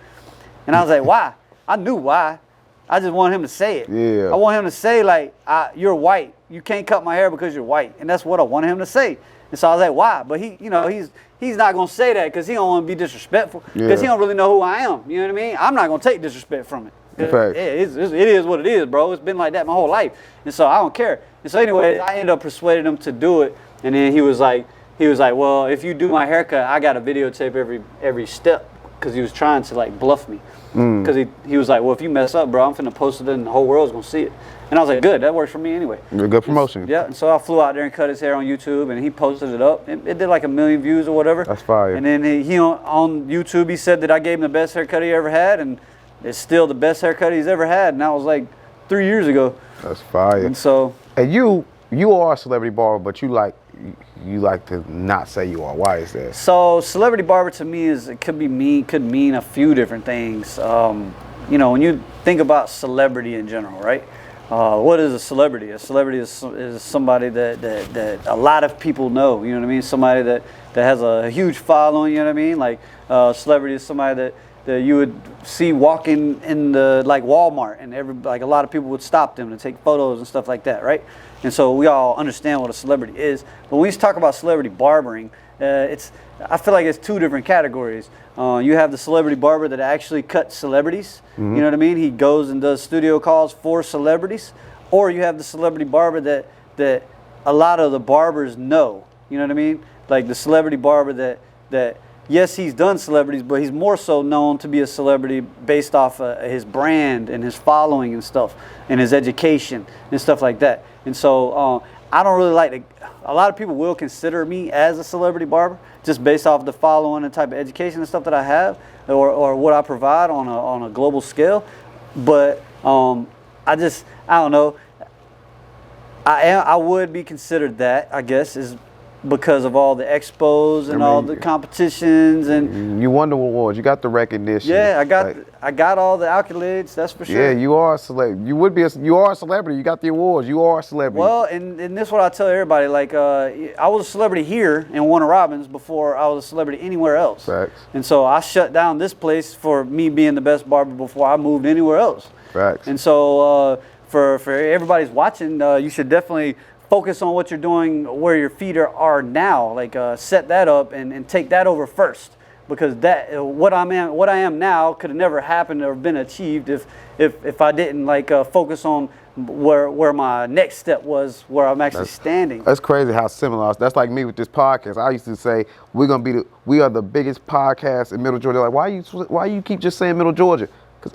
Speaker 2: And I was like, why? I knew why. I just wanted him to say it.
Speaker 1: Yeah.
Speaker 2: I want him to say like, you're white. You can't cut my hair because you're white. And that's what I wanted him to say. And so I was like, why? But he, you know, he's not gonna say that because he don't want to be disrespectful. Because he don't really know who I am. You know what I mean? I'm not gonna take disrespect from it. It is what it is, bro. It's been like that my whole life, and so I don't care. And so anyway, I ended up persuading him to do it, and then he was like, well, if you do my haircut, I got to videotape every step, because he was trying to like bluff me, because he was like, well, if you mess up, bro, I'm finna post it and the whole world's gonna see it. And I was like, good, that works for me anyway.
Speaker 1: Good promotion.
Speaker 2: Yeah, and so I flew out there and cut his hair on YouTube, and he posted it up. It did like 1 million views or whatever.
Speaker 1: That's fire.
Speaker 2: And then he on YouTube, he said that I gave him the best haircut he ever had, and it's still the best haircut he's ever had, and that was like 3 years ago.
Speaker 1: That's fire.
Speaker 2: And so,
Speaker 1: and you are a celebrity barber, but you like to not say you are. Why is that?
Speaker 2: So celebrity barber to me could mean a few different things. You know, when you think about celebrity in general, right? What is a celebrity? A celebrity is somebody that a lot of people know. You know what I mean? Somebody that has a huge following. You know what I mean? Like celebrity is somebody that you would see walking in the like Walmart, and like a lot of people would stop them to take photos and stuff like that, right? And so we all understand what a celebrity is. But when you talk about celebrity barbering, I feel like it's two different categories. You have the celebrity barber that actually cuts celebrities. You know what I mean? He goes and does studio calls for celebrities. Or you have the celebrity barber that a lot of the barbers know. You know what I mean? Like the celebrity barber that yes, he's done celebrities, but he's more so known to be a celebrity based off his brand and his following and stuff, and his education and stuff like that. And so I don't really like to, a lot of people will consider me as a celebrity barber just based off the following and type of education and stuff that I have, or what I provide on a global scale. But I don't know. I would be considered that, I guess, is because of all the expos and all the competitions, and
Speaker 1: you won the awards. You got the recognition.
Speaker 2: Yeah, I got all the accolades. That's for sure.
Speaker 1: Yeah, you are a celebrity. You are a celebrity. You got the awards. You are a celebrity.
Speaker 2: Well, and this is what I tell everybody. Like, I was a celebrity here in Warner Robins before I was a celebrity anywhere else.
Speaker 1: Facts.
Speaker 2: And so I shut down this place for me being the best barber before I moved anywhere else.
Speaker 1: Facts.
Speaker 2: And so for everybody's watching, you should definitely focus on what you're doing where your feet are now. Like set that up and take that over first, because that what I am now could have never happened or been achieved if I didn't like focus on where my next step was, where I'm actually standing.
Speaker 1: That's crazy how similar. That's like me with this podcast. I used to say we are the biggest podcast in Middle Georgia. Like why you keep just saying Middle Georgia?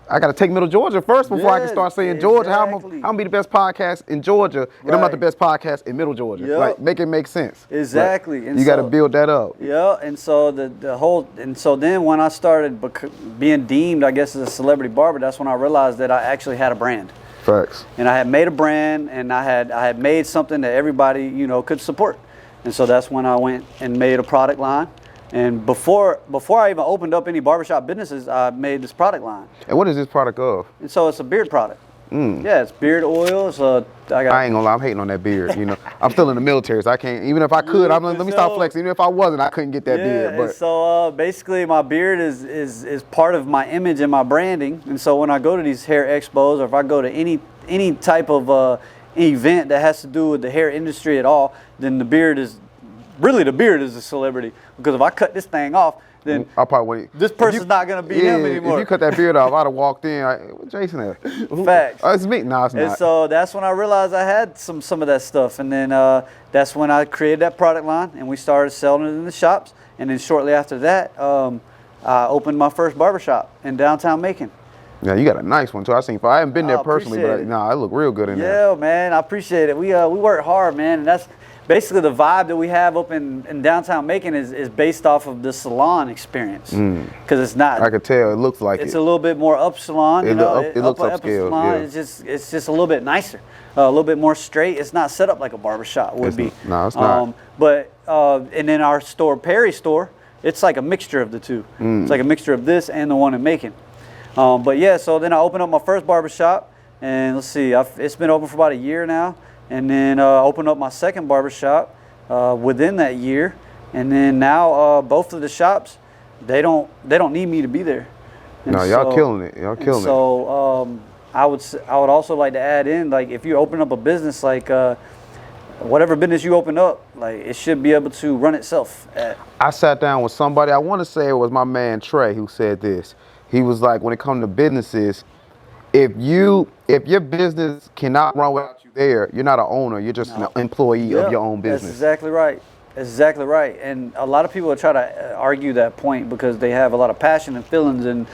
Speaker 1: I got to take Middle Georgia first before I can start saying Georgia. How I'm gonna be the best podcast in Georgia, and I'm not the best podcast in Middle Georgia.
Speaker 2: Yep.
Speaker 1: Like, make it make sense.
Speaker 2: Exactly.
Speaker 1: Like, and you got to build that up.
Speaker 2: Yeah, and so so then when I started being deemed, I guess, as a celebrity barber, that's when I realized that I actually had a brand.
Speaker 1: Facts.
Speaker 2: And I had made a brand, and I had made something that everybody could support, and so that's when I went and made a product line. And before I even opened up any barbershop businesses, I made this product line.
Speaker 1: And what is this product of?
Speaker 2: And so it's a beard product. Yeah, it's beard oil.
Speaker 1: I ain't gonna lie, I'm hating on that beard. I'm still in the military, so I can't. Even if I could, let me stop flexing. Even if I wasn't, I couldn't get that beard. But
Speaker 2: and so basically, my beard is part of my image and my branding. And so when I go to these hair expos, or if I go to any type of event that has to do with the hair industry at all, then the beard is a celebrity. Because if I cut this thing off, then this person's not going to be him anymore.
Speaker 1: If you cut that beard off, I'd have walked in. What Jason at?
Speaker 2: Facts.
Speaker 1: Oh, it's me. No, it's not.
Speaker 2: And so that's when I realized I had some of that stuff. And then that's when I created that product line, and we started selling it in the shops. And then shortly after that, I opened my first barbershop in downtown Macon.
Speaker 1: Yeah, you got a nice one too. I haven't been there personally, but it look real good in there.
Speaker 2: Yeah, man, I appreciate it. We work hard, man, and that's basically the vibe that we have up in downtown Macon is based off of the salon experience. Because it's not.
Speaker 1: I could tell. It looks like
Speaker 2: it's a little bit more up salon.
Speaker 1: It looks upscale.
Speaker 2: Salon.
Speaker 1: Yeah.
Speaker 2: It's just a little bit nicer, a little bit more straight. It's not set up like a barbershop would be.
Speaker 1: No, it's not.
Speaker 2: But and then our store, Perry store, it's like a mixture of the two. It's like a mixture of this and the one in Macon. But yeah, so then I opened up my first barbershop, and let's see, it's been open for about a year now. And then opened up my second barbershop within that year. And then now both of the shops, they don't need me to be there. And
Speaker 1: no, y'all killing it. Y'all killing it.
Speaker 2: So I would also like to add in, like, if you open up a business, like whatever business you open up, like, it should be able to run itself.
Speaker 1: I sat down with somebody, I want to say it was my man Trey who said this. He was like, when it comes to businesses, if your business cannot run without you there, you're not an owner. You're just an employee of your own business.
Speaker 2: That's exactly right. That's exactly right. And a lot of people try to argue that point because they have a lot of passion and feelings and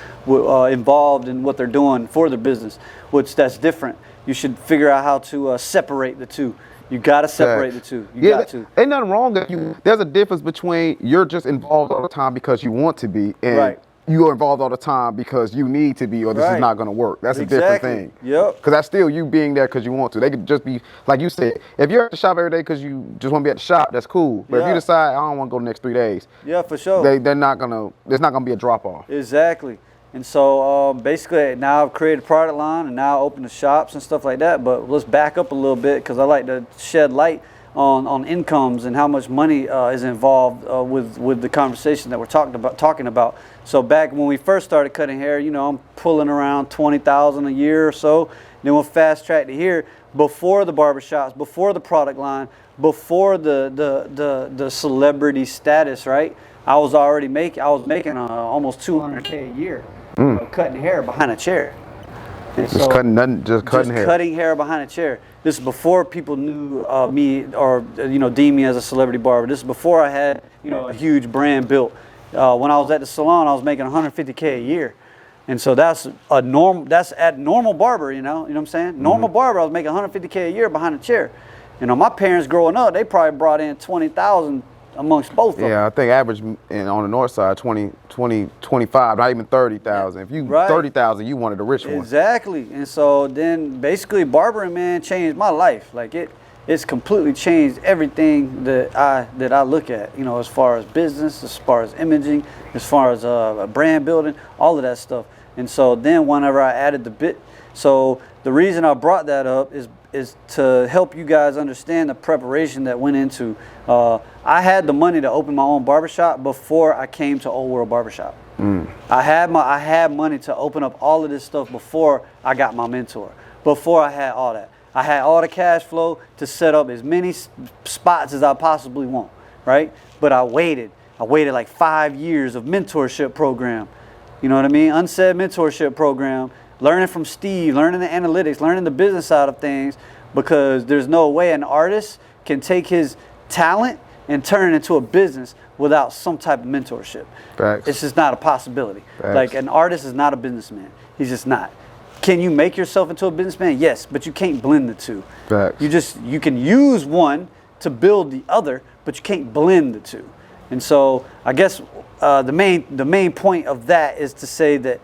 Speaker 2: involved in what they're doing for their business, which that's different. You should figure out how to separate the two. You got to separate the two. You got to.
Speaker 1: Ain't nothing wrong with you. There's a difference between you're just involved all the time because you want to be, and you're involved all the time because you need to be, or this is not going to work. That's a different thing.
Speaker 2: Yep.
Speaker 1: Because that's still you being there because you want to. They could just be, like you said, if you're at the shop every day because you just want to be at the shop, that's cool. But if you decide, I don't want to go the next 3 days.
Speaker 2: Yeah, for sure.
Speaker 1: They're not going to, there's not going to be a drop off.
Speaker 2: Exactly. And so basically now I've created a product line and now I open the shops and stuff like that. But let's back up a little bit because I like to shed light on incomes and how much money is involved with the conversation that we're talking about. So back when we first started cutting hair, you know, I'm pulling around $20,000 a year or so. Then we'll fast track to here before the barbershops, before the product line, before the celebrity status, right? I was making almost $200K a year cutting hair behind a chair. And
Speaker 1: just cutting hair.
Speaker 2: Cutting hair behind a chair. This is before people knew me or deemed me as a celebrity barber. This is before I had a huge brand built. When I was at the salon, I was making $150K a year, and so that's at normal barber. You know what I'm saying? Normal barber, I was making $150K a year behind a chair. My parents growing up, they probably brought in $20,000 amongst both of them.
Speaker 1: Yeah, I think average on the north side, 20, 25, not even 30,000. If you 30,000, you wanted a rich one.
Speaker 2: Exactly. And so then basically barbering, man, changed my life. Like it's completely changed everything that I look at, as far as business, as far as imaging, as far as brand building, all of that stuff. And so then whenever I added the bit, so the reason I brought that up is to help you guys understand the preparation that went into. I had the money to open my own barbershop before I came to Olde World Barbershop. I had money to open up all of this stuff before I got my mentor. Before I had all that, I had all the cash flow to set up as many spots as I possibly want, right? But I waited like 5 years of mentorship program. You know what I mean? Unsaid mentorship program. Learning from Steve, learning the analytics, learning the business side of things, because there's no way an artist can take his talent and turn it into a business without some type of mentorship.
Speaker 1: Facts.
Speaker 2: It's just not a possibility.
Speaker 1: Facts.
Speaker 2: Like an artist is not a businessman. He's just not. Can you make yourself into a businessman? Yes, but you can't blend the two.
Speaker 1: Facts.
Speaker 2: You can use one to build the other, but you can't blend the two. And so I guess the main point of that is to say that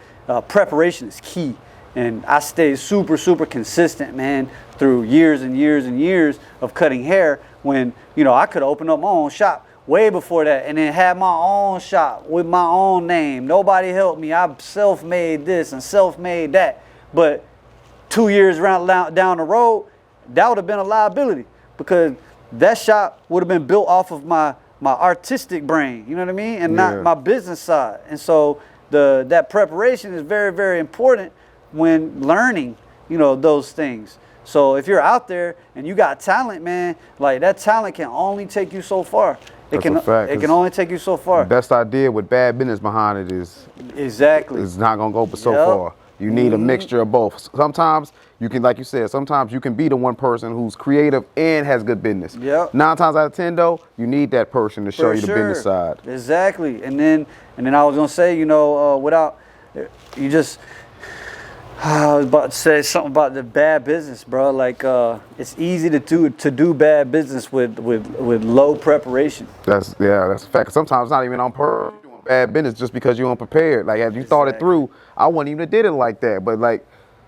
Speaker 2: preparation is key. And I stayed super consistent, man, through years and years and years of cutting hair when, I could open up my own shop way before that and then have my own shop with my own name. Nobody helped me. I self-made this and self-made that. But 2 years down the road, that would have been a liability because that shop would have been built off of my artistic brain, you know what I mean? And not my business side. And so that preparation is very, very important when learning, those things. So if you're out there and you got talent, man, like that talent can only take you so far. It can only take you so far.
Speaker 1: The best idea with bad business behind it is it's not gonna go but so far. You need a mixture of both. Sometimes you can, like you said, sometimes you can be the one person who's creative and has good business. 9 times out of 10 though, you need that person to show you the business side.
Speaker 2: Exactly. And then I was gonna say, without you just I was about to say something about the bad business, bro. Like it's easy to do bad business with low preparation.
Speaker 1: That's a fact. Sometimes it's not even on purpose. You're doing bad business just because you're unprepared. Like as you thought it through, I wouldn't even have did it like that. But like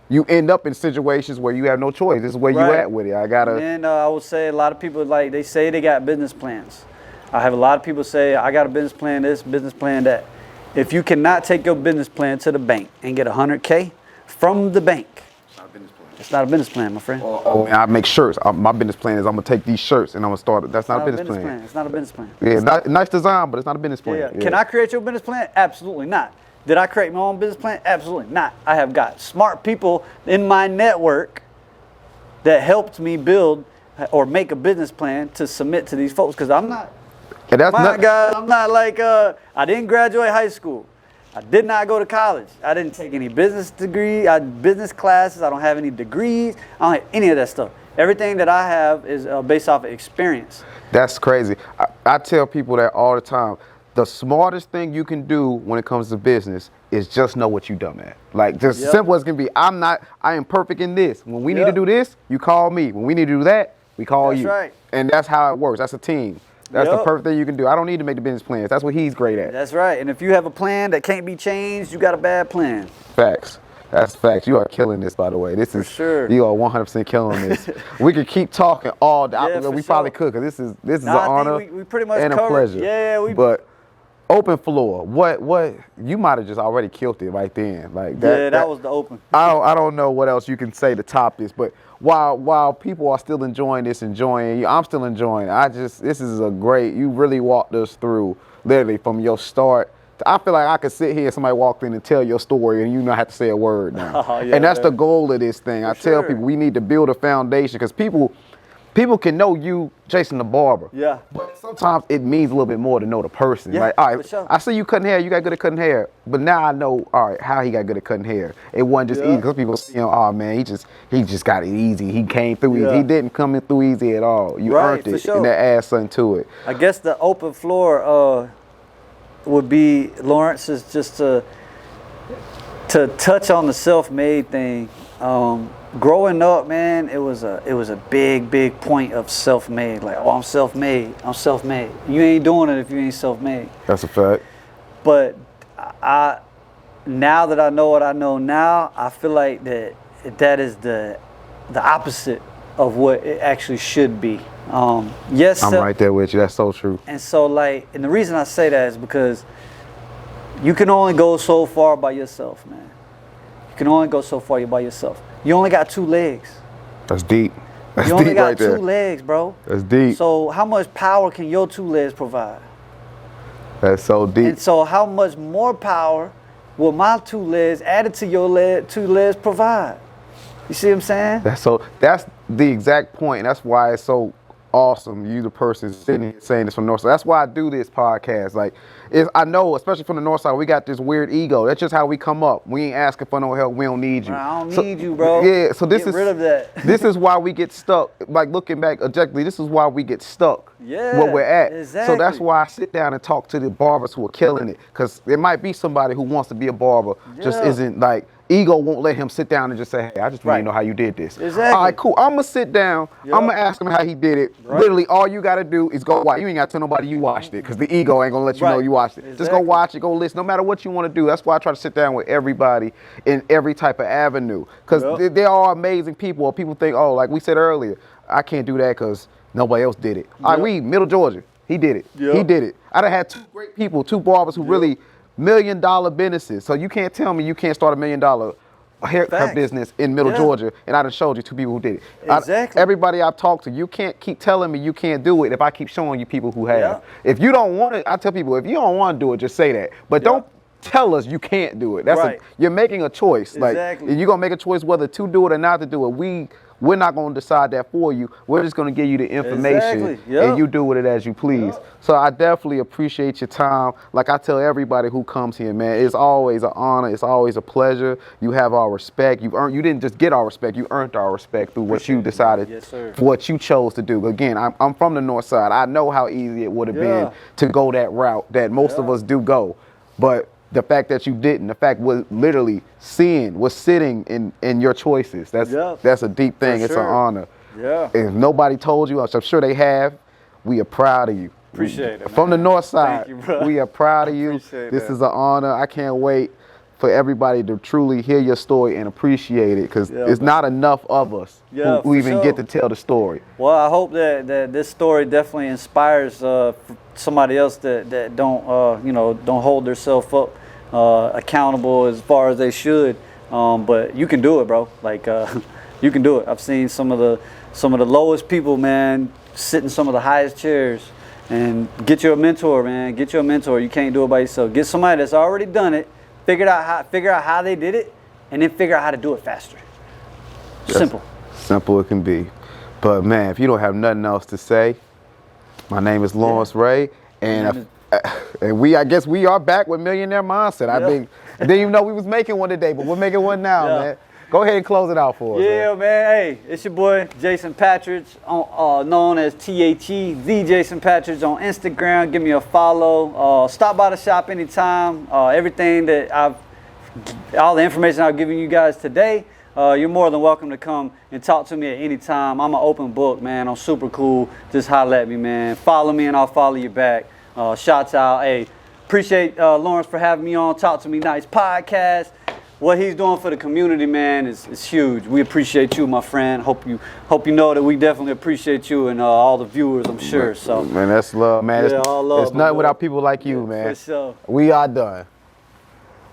Speaker 1: you end up in situations where you have no choice. This is where you at with it. And
Speaker 2: I would say a lot of people they say they got business plans. I have a lot of people say I got a business plan this, business plan that. If you cannot take your business plan to the bank and get $100K from the bank, it's not a business plan. It's not a business plan, my friend.
Speaker 1: I make shirts. My business plan is I'm gonna take these shirts and I'm gonna start it. That's not a business plan.
Speaker 2: It's not a business plan.
Speaker 1: Yeah, nice design, but it's not a business plan.
Speaker 2: Yeah. Can I create your business plan? Absolutely not. Did I create my own business plan? Absolutely not. I have got smart people in my network that helped me build or make a business plan to submit to these folks because I'm not. I'm not like I didn't graduate high school. I did not go to college. I didn't take any business classes. I don't have any degrees. I don't have any of that stuff. Everything that I have is based off of experience.
Speaker 1: That's crazy. I tell people that all the time. The smartest thing you can do when it comes to business is just know what you're dumb at. Like just simple as can be. I am perfect in this. When we need to do this, you call me. When we need to do that, we call you.
Speaker 2: That's right.
Speaker 1: And that's how it works. That's a team. That's the
Speaker 2: Yep.
Speaker 1: perfect thing you can do. I don't need to make the business plans. That's what he's great at.
Speaker 2: That's right. And if you have a plan that can't be changed, you got a bad plan.
Speaker 1: Facts. That's facts. You are killing this, by the way. This is
Speaker 2: sure.
Speaker 1: You are 100% killing this. We could keep talking all day.
Speaker 2: Yeah,
Speaker 1: We
Speaker 2: for
Speaker 1: probably
Speaker 2: sure.
Speaker 1: could, because this is
Speaker 2: Nah,
Speaker 1: an
Speaker 2: I
Speaker 1: honor
Speaker 2: think we pretty much
Speaker 1: and a
Speaker 2: covered-
Speaker 1: pleasure.
Speaker 2: yeah,
Speaker 1: But open floor. What you might have just already killed it right then. Like that.
Speaker 2: Yeah, that was the open.
Speaker 1: I don't know what else you can say to top this, but while people are still enjoying you, I'm still enjoying it. This is a great. You really walked us through literally from your start. I feel like I could sit here and somebody walked in and tell your story and you not have to say a word now.
Speaker 2: Oh, yeah,
Speaker 1: and that's
Speaker 2: man.
Speaker 1: the goal of this thing. I tell
Speaker 2: sure.
Speaker 1: people we need to build a foundation, because people can know you, Jason the barber.
Speaker 2: Yeah.
Speaker 1: But sometimes it means a little bit more to know the person.
Speaker 2: Yeah,
Speaker 1: like, all right,
Speaker 2: for sure.
Speaker 1: I see you cutting hair, you got good at cutting hair. But now I know, all right, how he got good at cutting hair. It wasn't just
Speaker 2: Yeah.
Speaker 1: easy, because people see him, oh man, he just got it easy. He came through
Speaker 2: Yeah.
Speaker 1: easy. He didn't come in through easy at all. You
Speaker 2: Right,
Speaker 1: earned
Speaker 2: for
Speaker 1: it,
Speaker 2: sure.
Speaker 1: and that adds something to it.
Speaker 2: I guess the open floor would be Lawrence's, just to touch on the self-made thing. Growing up, man, it was a big point of self-made. Like, oh, I'm self-made. You ain't doing it if you ain't self-made.
Speaker 1: That's a fact.
Speaker 2: But now that I know what I know now, I feel like that is the opposite of what it actually should be. Yes,
Speaker 1: I'm right there with you. That's so true.
Speaker 2: and so, like, and the reason I say that is because you can only go so far by yourself, man. You can only go so far by yourself. You only got 2 legs.
Speaker 1: That's deep. That's
Speaker 2: You only
Speaker 1: deep
Speaker 2: got
Speaker 1: right
Speaker 2: 2
Speaker 1: there.
Speaker 2: legs, bro.
Speaker 1: That's deep.
Speaker 2: So how much power can your 2 legs provide?
Speaker 1: That's so deep.
Speaker 2: And so how much more power will my 2 legs added to your 2 legs provide? You see what I'm saying?
Speaker 1: That's the exact point. And that's why it's so awesome. You, the person sitting here saying this from the North Side. That's why I do this podcast. Like, I know, especially from the North Side, we got this weird ego. That's just how we come up. We ain't asking for no help. We don't need you.
Speaker 2: Bro, I don't need you, bro.
Speaker 1: Yeah. So
Speaker 2: Get rid of that.
Speaker 1: This is why we get stuck. Like, looking back objectively, this is why we get stuck.
Speaker 2: Yeah,
Speaker 1: where we're at.
Speaker 2: exactly.
Speaker 1: So that's why I sit down and talk to the barbers who are killing it. Because there might be somebody who wants to be a barber, just
Speaker 2: Yeah.
Speaker 1: isn't like. Ego won't let him sit down and just say, hey, I just want
Speaker 2: Right.
Speaker 1: to know how you did this.
Speaker 2: Exactly.
Speaker 1: All right, cool. I'm going to sit down.
Speaker 2: Yep.
Speaker 1: I'm going to ask him how he did it.
Speaker 2: Right.
Speaker 1: Literally, all you got to do is go watch. You ain't got to tell nobody you watched it, because the ego ain't going to let you know
Speaker 2: Right.
Speaker 1: you watched it. Just go
Speaker 2: Exactly.
Speaker 1: watch it, go listen, no matter what you want to do. That's why I try to sit down with everybody in every type of avenue. Because
Speaker 2: Yep.
Speaker 1: there are amazing people, or people think, oh, like we said earlier, I can't do that because nobody else did it. All right,
Speaker 2: Yep.
Speaker 1: Middle Georgia. He did it.
Speaker 2: Yep.
Speaker 1: He did it. I done had 2 great people, 2 barbers who really $1 million businesses. So you can't tell me you can't start $1 million haircut
Speaker 2: Facts.
Speaker 1: business in Middle
Speaker 2: Yeah.
Speaker 1: Georgia, and I done showed you 2 people who did it.
Speaker 2: Exactly.
Speaker 1: Everybody I've talked to, you can't keep telling me you can't do it if I keep showing you people who have.
Speaker 2: Yeah.
Speaker 1: If you don't want it, I tell people, if you don't want to do it, just say that. But
Speaker 2: Yeah.
Speaker 1: don't tell us you can't do it.
Speaker 2: Right.
Speaker 1: You're making a choice.
Speaker 2: Exactly.
Speaker 1: Like, you're going to make a choice whether to do it or not to do it. We're not going to decide that for you. We're just going to give you the information,
Speaker 2: Exactly. Yep.
Speaker 1: and you do with it as you please.
Speaker 2: Yep.
Speaker 1: So I definitely appreciate your time. Like I tell everybody who comes here, man, it's always an honor. It's always a pleasure. You have our respect. You didn't just get our respect. You earned our respect through what you decided,
Speaker 2: Yes, sir.
Speaker 1: for what you chose to do. Again, I'm from the North Side. I know how easy it would have
Speaker 2: Yeah.
Speaker 1: been to go that route that most of
Speaker 2: Yeah.
Speaker 1: us do go. But the fact that you didn't, the fact was literally was sitting in your choices.
Speaker 2: Yeah.
Speaker 1: That's a deep thing.
Speaker 2: For
Speaker 1: It's
Speaker 2: sure.
Speaker 1: an honor.
Speaker 2: Yeah.
Speaker 1: If nobody told you, I'm sure they have, we are proud of you.
Speaker 2: Appreciate it,
Speaker 1: From the
Speaker 2: man.
Speaker 1: North Side,
Speaker 2: Thank you, bro.
Speaker 1: we are proud of you.
Speaker 2: Appreciate
Speaker 1: This
Speaker 2: that.
Speaker 1: is an honor. I can't wait for everybody to truly hear your story and appreciate it, because
Speaker 2: Yeah,
Speaker 1: it's
Speaker 2: man.
Speaker 1: not enough of us
Speaker 2: Yeah,
Speaker 1: who
Speaker 2: for
Speaker 1: even
Speaker 2: sure.
Speaker 1: get to tell the story.
Speaker 2: Well, I hope that this story definitely inspires somebody else that don't don't hold themselves up accountable as far as they should. But you can do it, bro. Like you can do it. I've seen some of the lowest people, man, sit in some of the highest chairs. And get you a mentor, man. Get you a mentor. You can't do it by yourself. Get somebody that's already done it. Figure out how they did it, and then figure out how to do it faster. Simple.
Speaker 1: Simple it can be. But man, if you don't have nothing else to say, my name is Lawrence Ray, and I guess we are back with Millionaire Mindset. I didn't even know we was making one today, but we're making one now,
Speaker 2: Yeah.
Speaker 1: man. Go ahead and close it out for us.
Speaker 2: Yeah, man. Hey, it's your boy Jason Patridge, known as THE, the Jason Patridge on Instagram. Give me a follow. Stop by the shop anytime. Everything that all the information I've given you guys today, you're more than welcome to come and talk to me at any time. I'm an open book, man. I'm super cool. Just holler at me, man. Follow me and I'll follow you back. Shouts out. Hey, appreciate Lawrence for having me on Talk to Me Nice podcast. What he's doing for the community, man, is huge. We appreciate you, my friend. Hope you know that we definitely appreciate you and all the viewers, I'm sure. So,
Speaker 1: man, that's love, man.
Speaker 2: Yeah, all love,
Speaker 1: it's nothing without people like you, man.
Speaker 2: For sure.
Speaker 1: We are done.